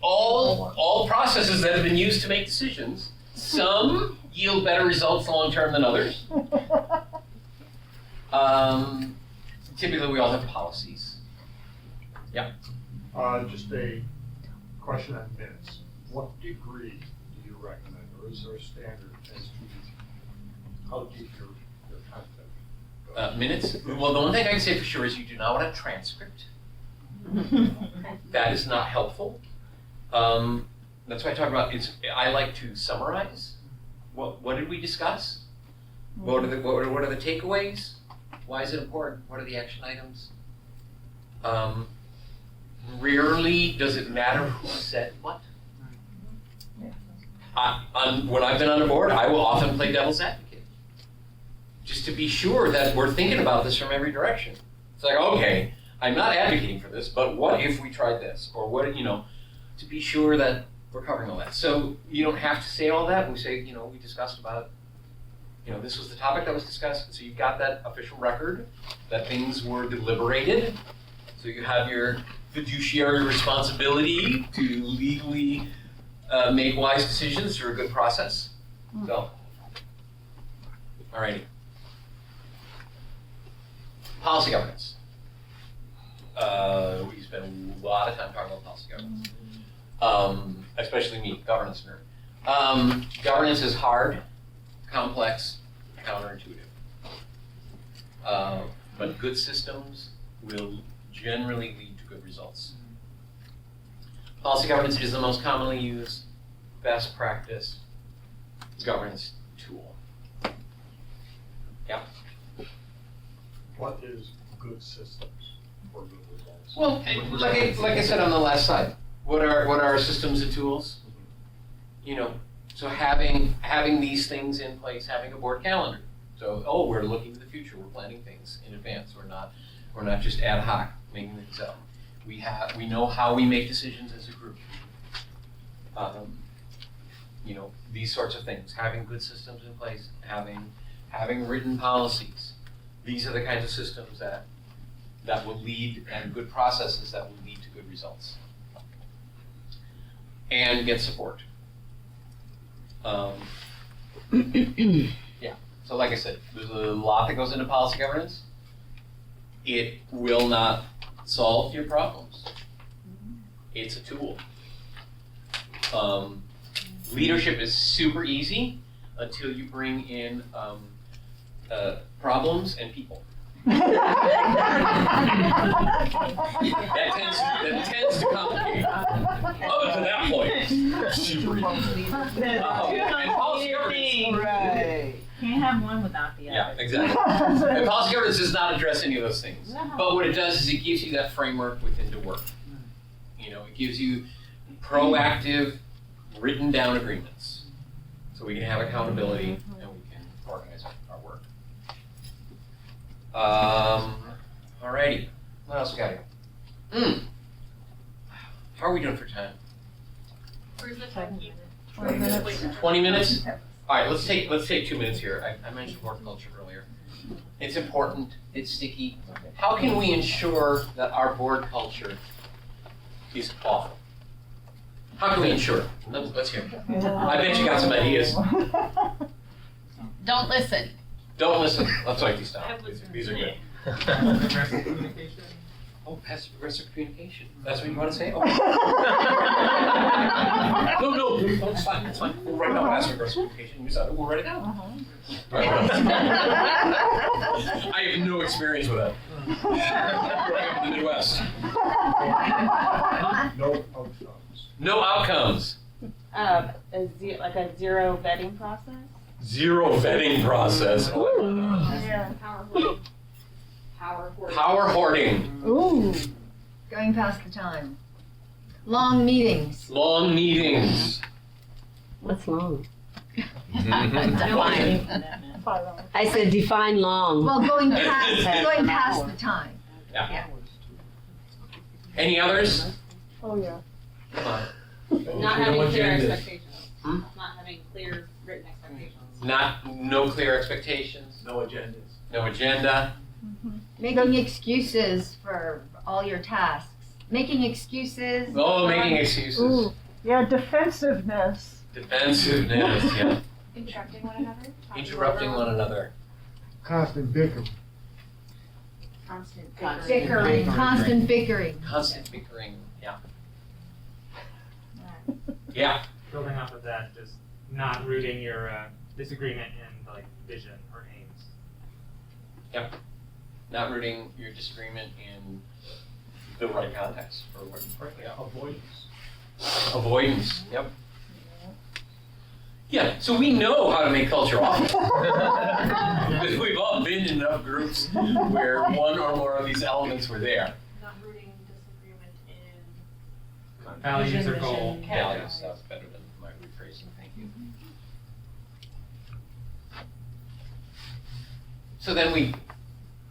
all processes that have been used to make decisions. Some yield better results long term than others. Typically, we all have policies. Yeah. Just a question on minutes. What degree do you recommend, or is there a standard as to how deep your content goes? Minutes? Well, the one thing I can say for sure is you do not want a transcript. That is not helpful. That's why I talk about I like to summarize. What did we discuss? What are the takeaways? Why is it important? What are the action items? Rarely does it matter who said what. When I've been on a board, I will often play devil's advocate, just to be sure that we're thinking about this from every direction. It's like, okay, I'm not advocating for this, but what if we tried this? Or what, you know, to be sure that we're covering all that. So you don't have to say all that. We say, you know, we discussed about, you know, this was the topic that was discussed. So you've got that official record that things were deliberated. So you have your fiduciary responsibility to legally make wise decisions through a good process. So, alrighty. Policy governance. We spend a lot of time talking about policy governance. Especially me, governance nerd. Governance is hard, complex, counterintuitive. But good systems will generally lead to good results. Policy governance is the most commonly used, best practice governance tool. Yeah. What is good systems for good results? Well, like I said on the last slide, what are our systems and tools? You know, so having these things in place, having a board calendar. So, we're looking to the future. We're planning things in advance. We're not just ad hoc making things up. We know how we make decisions as a group. You know, these sorts of things. Having good systems in place, having written policies. These are the kinds of systems that will lead, and good processes that will lead to good results. And get support. Yeah. So like I said, there's a lot that goes into policy governance. It will not solve your problems. It's a tool. Leadership is super easy until you bring in problems and people. That tends to complicate. Up to that point, super easy. And policy governance. Right. Can't have one without the other. Yeah, exactly. And policy governance does not address any of those things. But what it does is it gives you that framework within to work. You know, it gives you proactive, written down agreements. So we can have accountability and we can organize our work. All Alrighty, what else we got here? How are we doing for time? Where's the time? 20 minutes. 20 minutes? Alright, let's take 2 minutes here. I mentioned work culture earlier. It's important, it's sticky. How can we ensure that our board culture is awful? How can we ensure it? Let's hear it. I bet you got some ideas. Don't listen. Don't listen. Let's write these down. These are good. Aggressive communication. Oh, passive aggressive communication. That's what you want to say? Oh. No, it's fine. It's fine. We'll write down passive aggressive communication. Use that. We'll write it down. I have no experience with that. Growing up in the Midwest. No outcomes. No outcomes. Like a zero vetting process? Zero vetting process. Yeah. Power hoarding. Ooh, going past the time. Long meetings. Long meetings. What's long? Define. I said define long. Well, going past the time. Yeah. Any others? Oh, yeah. Come on. Not having clear agendas. expectations. Not having clear written expectations. No clear expectations. No agendas. No agenda. Making excuses for all your tasks. Making excuses. Oh, making excuses. Ooh, yeah, defensiveness. Defensiveness, yeah. Interrupting one another. Interrupting one another. Constant bickering. Constant Constant bickering. Constant bickering. Constant bickering, yeah. Yeah. Building off of that, just not rooting your disagreement in like vision or aims. Yep. Not rooting your disagreement in the right context for what yeah. Avoidance. Avoidance, yep. Yeah, so we know how to make culture awful. Because we've all been in enough groups where one or more of these elements were there. Not rooting disagreement in. Values or goal. Values, that's better than my rephrasing, thank you. So then we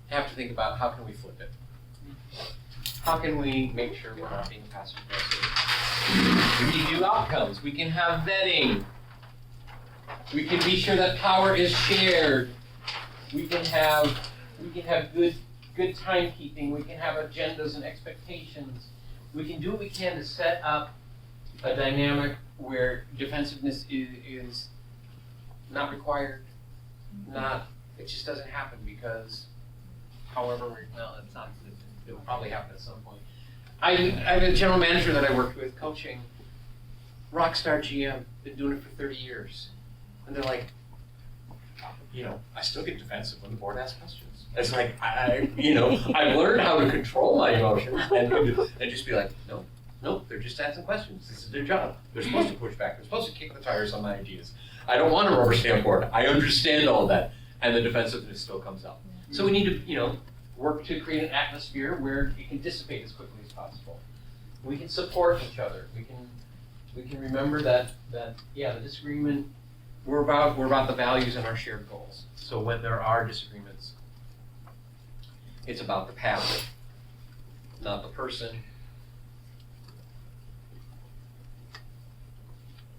have to think about how can we flip it? How can we make sure we're not being passive aggressive? We can do outcomes, we can have vetting. We can be sure that power is shared. We can have good timekeeping. We can have agendas and expectations. We can do what we can to set up a dynamic where defensiveness is not required. It just doesn't happen because it's not. It will probably happen at some point. I have a general manager that I worked with coaching, rockstar GM, been doing it for 30 years. And they're like, I still get defensive when the board asks questions. It's like, I've learned how to control my emotions and just be like, no, they're just asking questions. This is their job. They're supposed to push back. They're supposed to kick the tires on my ideas. I don't want a rubber stamp board. I understand all that. And the defensiveness still comes out. So we need to, work to create an atmosphere where it can dissipate as quickly as possible. We can support each other. We can remember that the disagreement, we're about the values and our shared goals. So when there are disagreements, it's about the path, not the person.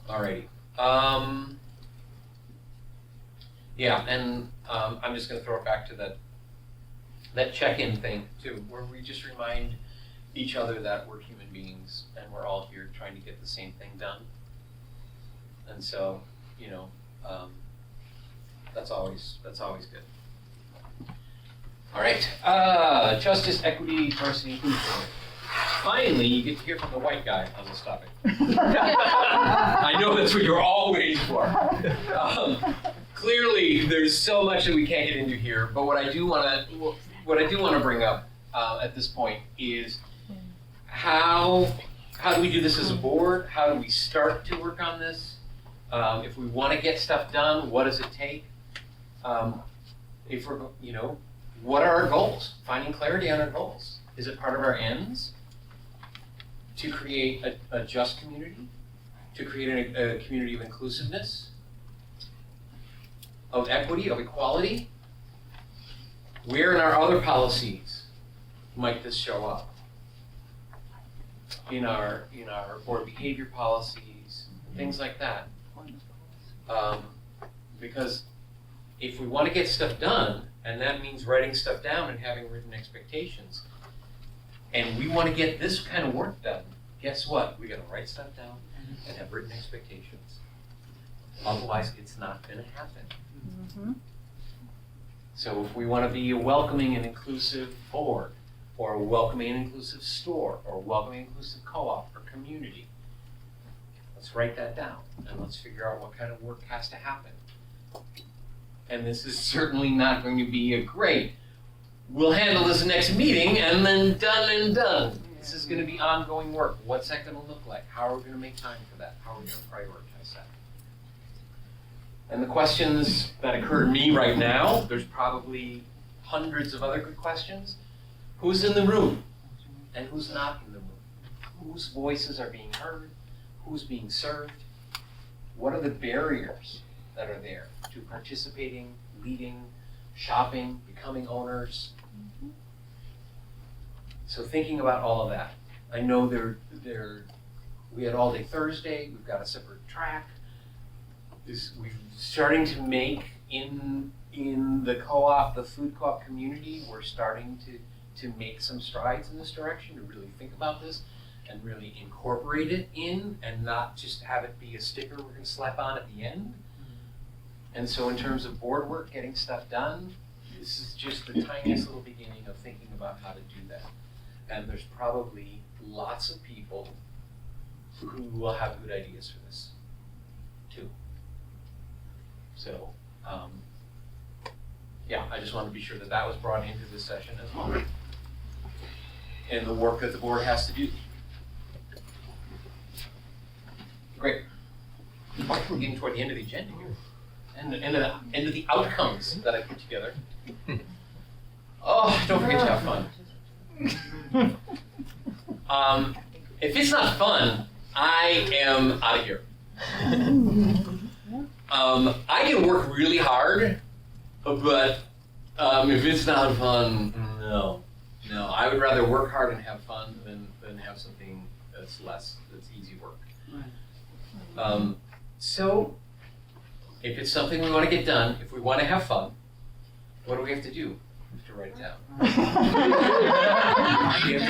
Alrighty. I'm just going to throw it back to that check-in thing too, where we just remind each other that we're human beings and we're all here trying to get the same thing done. And so, that's always good. All right, justice, equity, diversity, inclusion. Finally, you get to hear from the white guy on this topic. I know that's what you're all waiting for. Clearly, there's so much that we can't get into here, but what I do want to bring up at this point is how do we do this as a board? How do we start to work on this? If we want to get stuff done, what does it take? What are our goals? Finding clarity on our goals. Is it part of our ends? To create a just community? To create a community of inclusiveness? Of equity, of equality? Where in our other policies might this show up? In our board behavior policies, things like that. Because if we want to get stuff done, and that means writing stuff down and having written expectations, and we want to get this kind of work done, guess what? We got to write stuff down and have written expectations. Otherwise, it's not going to happen. Mm-hmm. So if we want to be a welcoming and inclusive board, or a welcoming and inclusive store, or a welcoming and inclusive co-op or community, let's write that down and let's figure out what kind of work has to happen. And this is certainly not going to be a great, we'll handle this next meeting and then done and done. This is going to be ongoing work. What's that going to look like? How are we going to make time for that? How are we going to prioritize that? And the questions that occur to me right now, there's probably hundreds of other good questions. Who's in the room and who's not in the room? Whose voices are being heard? Who's being served? What are the barriers that are there to participating, leading, shopping, becoming owners? So thinking about all of that. I know we had all day Thursday, we've got a separate track. We're starting to make in the co-op, the food co-op community, we're starting to make some strides in this direction, to really think about this and really incorporate it in and not just have it be a sticker we're going to slap on at the end. And so in terms of board work, getting stuff done, this is just the tiniest little beginning of thinking about how to do that. And there's probably lots of people who will have good ideas for this too. So, yeah, I just wanted to be sure that that was brought into this session as well. And the work that the board has to do. Great. We're getting toward the end of the agenda here. And the end of the outcomes that I put together. Oh, don't forget to have fun. If it's not fun, I am out of here. I can work really hard, but if it's not fun, no. I would rather work hard and have fun than have something that's easy work. So, if it's something we want to get done, if we want to have fun, what do we have to do? We have to write it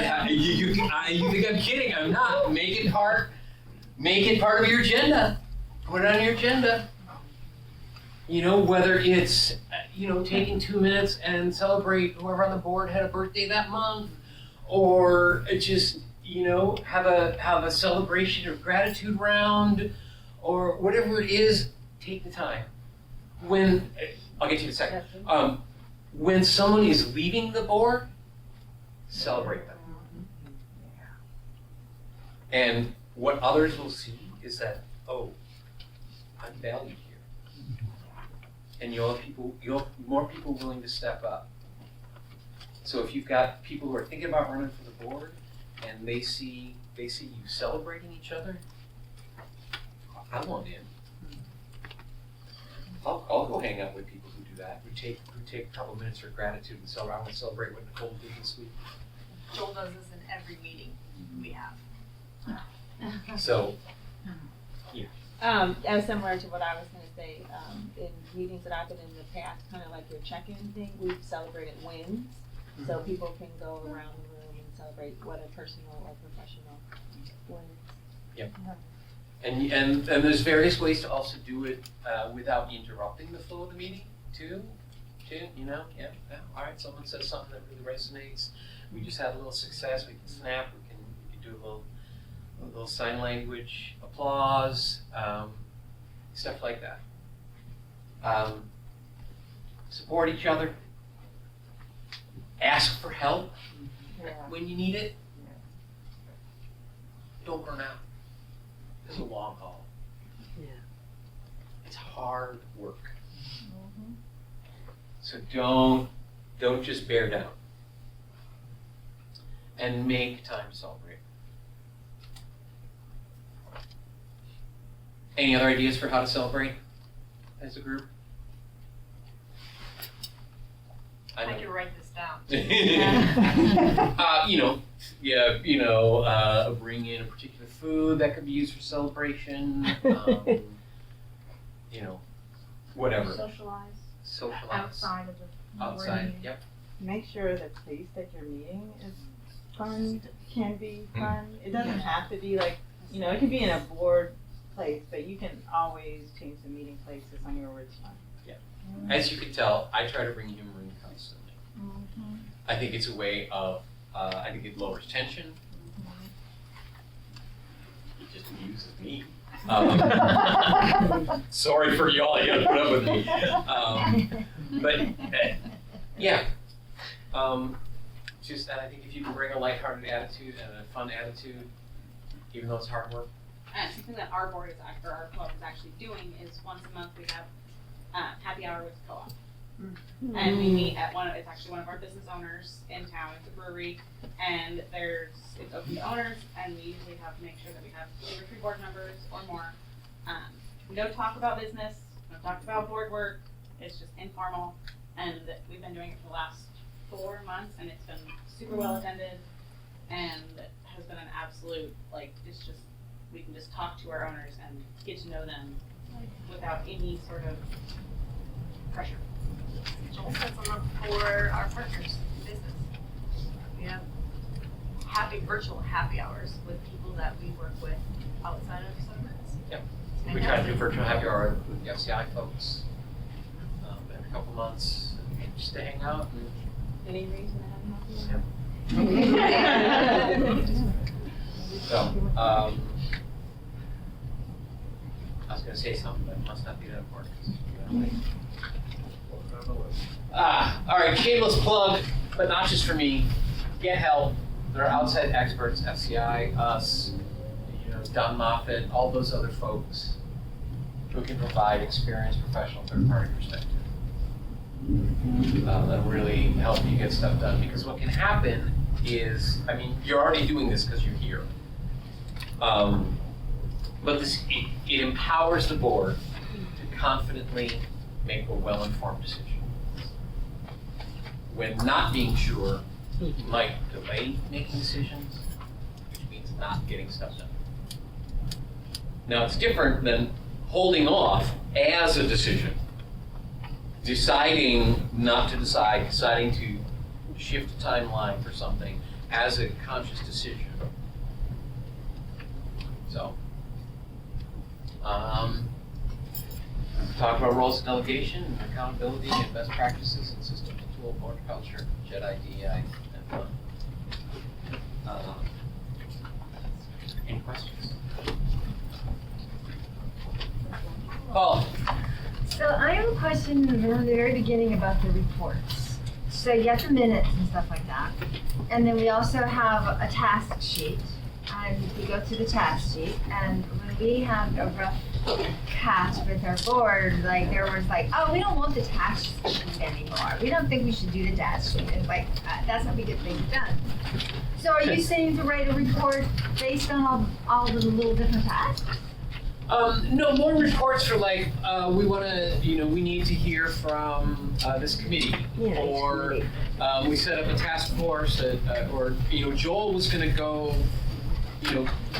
down. You think I'm kidding? I'm not. Make it part of your agenda. Put it on your agenda. Whether it's, taking 2 minutes and celebrate whoever on the board had a birthday that month, or just, have a celebration of gratitude round, or whatever it is, take the time. I'll get to you in a second. When someone is leaving the board, celebrate them. And what others will see is that, oh, I'm valued here. And you'll have more people willing to step up. So if you've got people who are thinking about running for the board and they see you celebrating each other, I want in. I'll go hang out with people who do that, who take a couple minutes for gratitude and celebrate. I want to celebrate what Nicole did this week. Joel does this in every meeting we have. So, yeah. As similar to what I was going to say, in meetings that I've been in the past, kind of like your check-in thing, we've celebrated wins, so people can go around the room and celebrate whether personal or professional wins. Yep. And there's various ways to also do it without interrupting the flow of the meeting too. Yeah. All right, someone says something that really resonates. We just had a little success. We can snap. We can do a little sign language, applause, stuff like that. Support each other. Ask for help when you need it. Don't burn out. It's a long haul. Yeah. It's hard work. Mm-hmm. So don't just bear down. And make time to celebrate. Any other ideas for how to celebrate as a group? I could write this down. Bring in a particular food that could be used for celebration. Whatever. Socialize. Outside of the. Outside. Yep. Make sure the place that you're meeting is fun, can be fun. It doesn't have to be like, it could be in a board place, but you can always change the meeting place to somewhere where it's fun. As you can tell, I try to bring humor in constantly. I think it's a way of, I think it lowers tension. It just amuses me. Sorry for y'all, you gotta put up with me. And I think if you can bring a lighthearted attitude and a fun attitude, even though it's hard work. And something that our board or our club is actually doing is once a month we have happy hour with the co-op. And we meet at it's actually one of our business owners in town. It's a brewery, and it's open to owners, and we usually make sure that we have 2 or 3 board members or more. We don't talk about business, we don't talk about board work, it's just informal, and we've been doing it for the last 4 months, and it's been super well attended, and has been an absolute, it's just, we can just talk to our owners and get to know them without any sort of pressure. Joel sets them up for our partners in business. We have virtual happy hours with people that we work with outside of settlements. Yep. We try to do virtual happy hour with the FCI folks every couple months, just to hang out. Any reason to have So, I was going to say something, but it must not be that important. All right, shameless plug, but not just for me. Get help. There are outside experts, FCI, us, Don Moffitt, all those other folks who can provide experienced, professional, third-party perspective. That'll really help you get stuff done, because what can happen is, you're already doing this because you're here. But it empowers the board to confidently make a well-informed decision. When not being sure might delay making decisions, which means not getting stuff done. Now, it's different than holding off as a decision. Deciding not to decide, deciding to shift the timeline for something as a conscious decision. So, talk about roles of delegation, and accountability, and best practices, and systems and tool, board culture, JEDI, DEI, and fun. Any questions? Paul. So I have a question in the very beginning about the reports. So you have the minutes and stuff like that. And then we also have a task sheet. And we go through the task sheet. And when we have a rough patch with our board, there was oh, we don't want the task sheet anymore. We don't think we should do the task sheet. And that's how we get things done. So are you saying to write a report based on all the little different tasks? No, more reports for we want to, we need to hear from this committee, or we set up a task force, or Joel was going to go,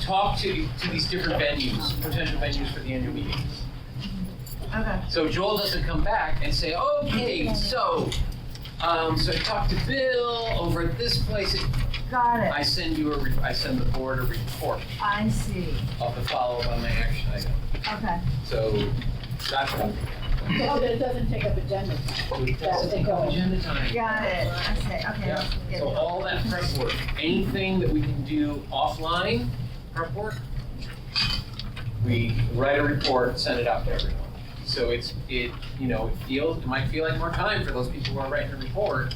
talk to these different venues, potential venues for the annual meeting. Okay. So Joel doesn't come back and say, okay, so I talked to Bill over at this place. Got it. I send the board a report. I see. Of the follow-up on my action item. Okay. So that's what I'm doing. Oh, but it doesn't take up agenda time. It doesn't take up agenda time. Got it. I see. Okay. Yeah. So all that prep work, anything that we can do offline, prep work, we write a report, send it out to everyone. So it might feel like more time for those people who are writing a report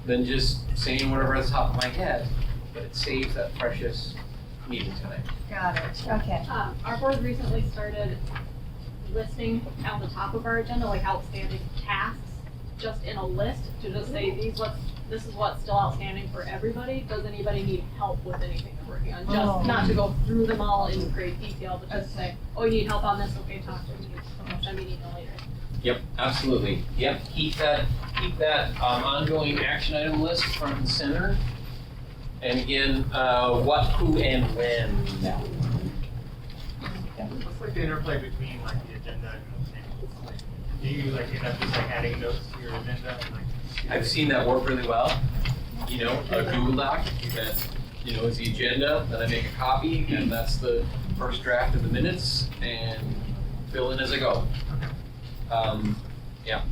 than just saying whatever at the top of my head, but it saves that precious meeting time. Got it. Okay. Our board recently started listing at the top of our agenda, outstanding tasks, just in a list to just say, this is what's still outstanding for everybody. Does anybody need help with anything they're working on? Just not to go through them all in great detail, but just say, oh, you need help on this? Okay, talk to me. Send me an email later. Yep, absolutely. Yep, keep that ongoing action item list front and center. And again, what, who, and when. What's like the interplay between like the agenda and notes? Like, do you like end up just like adding notes to your agenda and like? I've seen that work really well. You know, a Google Doc that, you know, is the agenda, then I make a copy, and that's the first draft of the minutes, and fill in as I go. Yeah,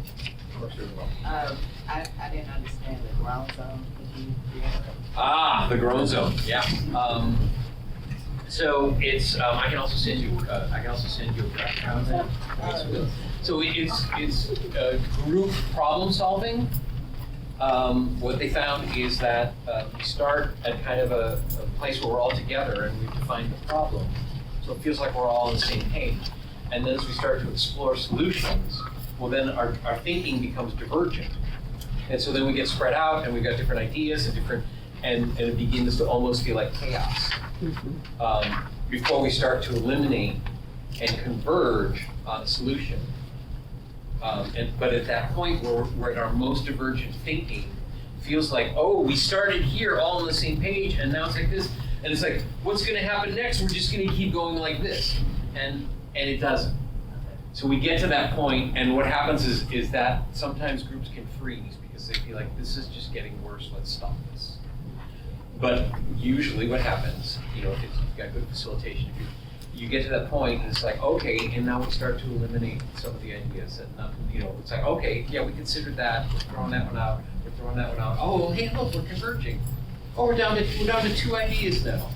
works really well. I didn't understand the ground zone. Could you reiterate? The grown zone, yeah. So it's, I can also send you a draft on that. So it's group problem solving. What they found is that we start at kind of a place where we're all together and we've defined the problem. So it feels like we're all on the same page. And then as we start to explore solutions, well then our thinking becomes divergent. And so then we get spread out and we've got different ideas and it begins to almost feel like chaos. Before we start to eliminate and converge on a solution. But at that point where we're at our most divergent thinking, feels like, oh, we started here all on the same page and now it's like this. And it's like, what's gonna happen next? We're just gonna keep going like this. And it doesn't. So we get to that point and what happens is that sometimes groups can freeze because they feel like this is just getting worse, let's stop this. But usually what happens, you know, if you've got good facilitation, if you get to that point and it's like, okay, and now we start to eliminate some of the ideas and, you know, it's like, okay, yeah, we considered that, we're throwing that one out, we're throwing that one out. Oh, well, hey, look, we're converging. Oh, we're down to 2 ideas now,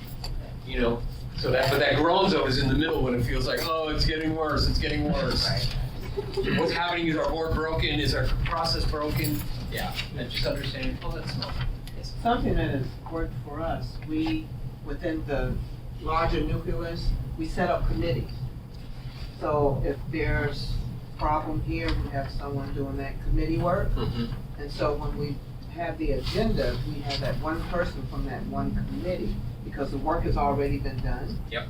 you know. So but that grown zone is in the middle when it feels like, oh, it's getting worse, it's getting worse. What's happening? Is our board broken? Is our process broken? Yeah, and just understanding, oh, that's not. Something that has worked for us, we, within the larger nucleus, we set up committees. So if there's a problem here, we have someone doing that committee work. Mm-hmm. And so when we have the agenda, we have that one person from that one committee, because the work has already been done. Yep.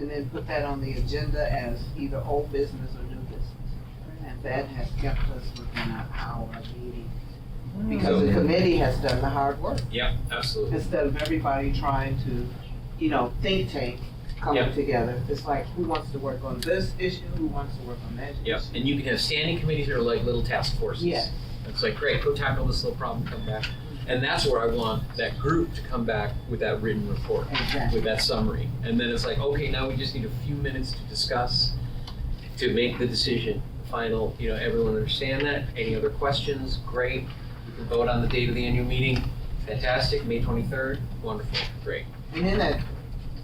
And then put that on the agenda as either old business or new business. And that has kept us within an hour meeting. Because the committee has done the hard work. Yep, absolutely. Instead of everybody trying to, you know, think tank coming together. It's like, who wants to work on this issue? Who wants to work on that issue? Yep, and you can have standing committees that are like little task forces. Yeah. It's like, great, go tackle this little problem, come back. And that's where I want that group to come back with that written report, with that summary. And then it's like, okay, now we just need a few minutes to discuss, to make the decision, the final, you know, everyone understand that? Any other questions? Great. We can vote on the date of the annual meeting. Fantastic, May 23rd, wonderful, great. And then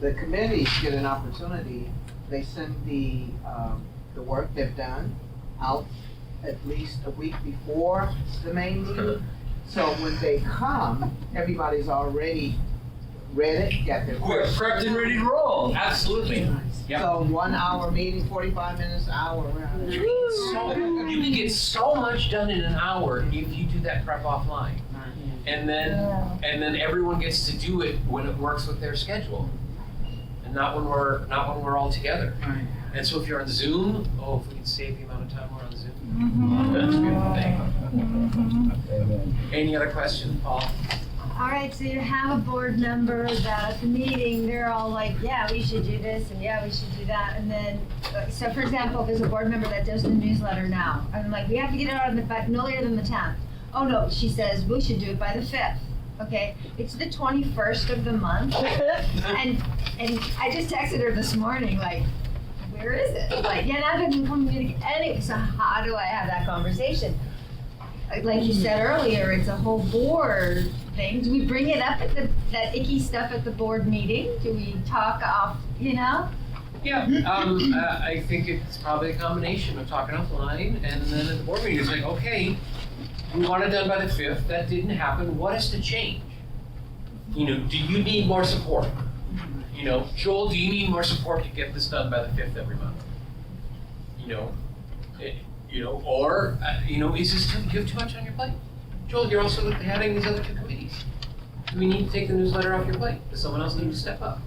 the committees get an opportunity, they send the work they've done out at least a week before the main meeting. So when they come, everybody's already read it, got their We're prepped and ready to roll. Absolutely. Yep. So 1 hour meeting, 45 minutes, hour around. You can get so much done in an hour if you do that prep offline. And then everyone gets to do it when it works with their schedule. And not when we're all together. And so if you're on Zoom, if we can save the amount of time we're on Zoom. That's a good thing. Any other questions, Paul? All right, so you have a board member that at the meeting, they're all like, yeah, we should do this, and yeah, we should do that. And then, so for example, there's a board member that does the newsletter now. I'm like, we have to get it out no later than the 10th. Oh no, she says we should do it by the 5th. Okay, it's the 21st of the month. and I just texted her this morning, like, where is it? Like, yeah, now I can communicate. Anyway, so how do I have that conversation? Like you said earlier, it's a whole board thing. Do we bring it up at that icky stuff at the board meeting? Do we talk off, you know? Yeah, I think it's probably a combination of talking offline and then at the board meeting, it's like, okay, we want it done by the 5th, that didn't happen, what has to change? You know, do you need more support? You know, Joel, do you need more support to get this done by the 5th every month? Or is this do you have too much on your plate? Joel, you're also having these other 2 committees. Do we need to take the newsletter off your plate? Does someone else need to step up?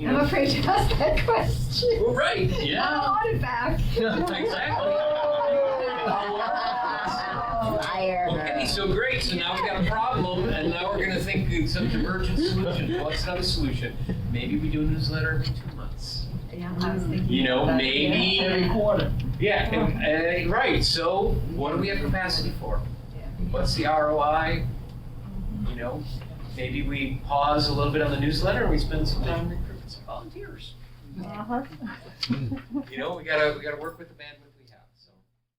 I'm afraid to ask that question. Well, right, yeah. I want it back. Exactly. Liar. Okay, so great, so now we got a problem, and now we're gonna think of some divergent solution. What's another solution? Maybe we do a newsletter every 2 months. Yeah, I was thinking. You know, about that. maybe. Every quarter. Yeah, right, so what do we have capacity for? What's the ROI? You know, maybe we pause a little bit on the newsletter and we spend some time recruiting some volunteers. Uh-huh. You know, we gotta work with the bandwidth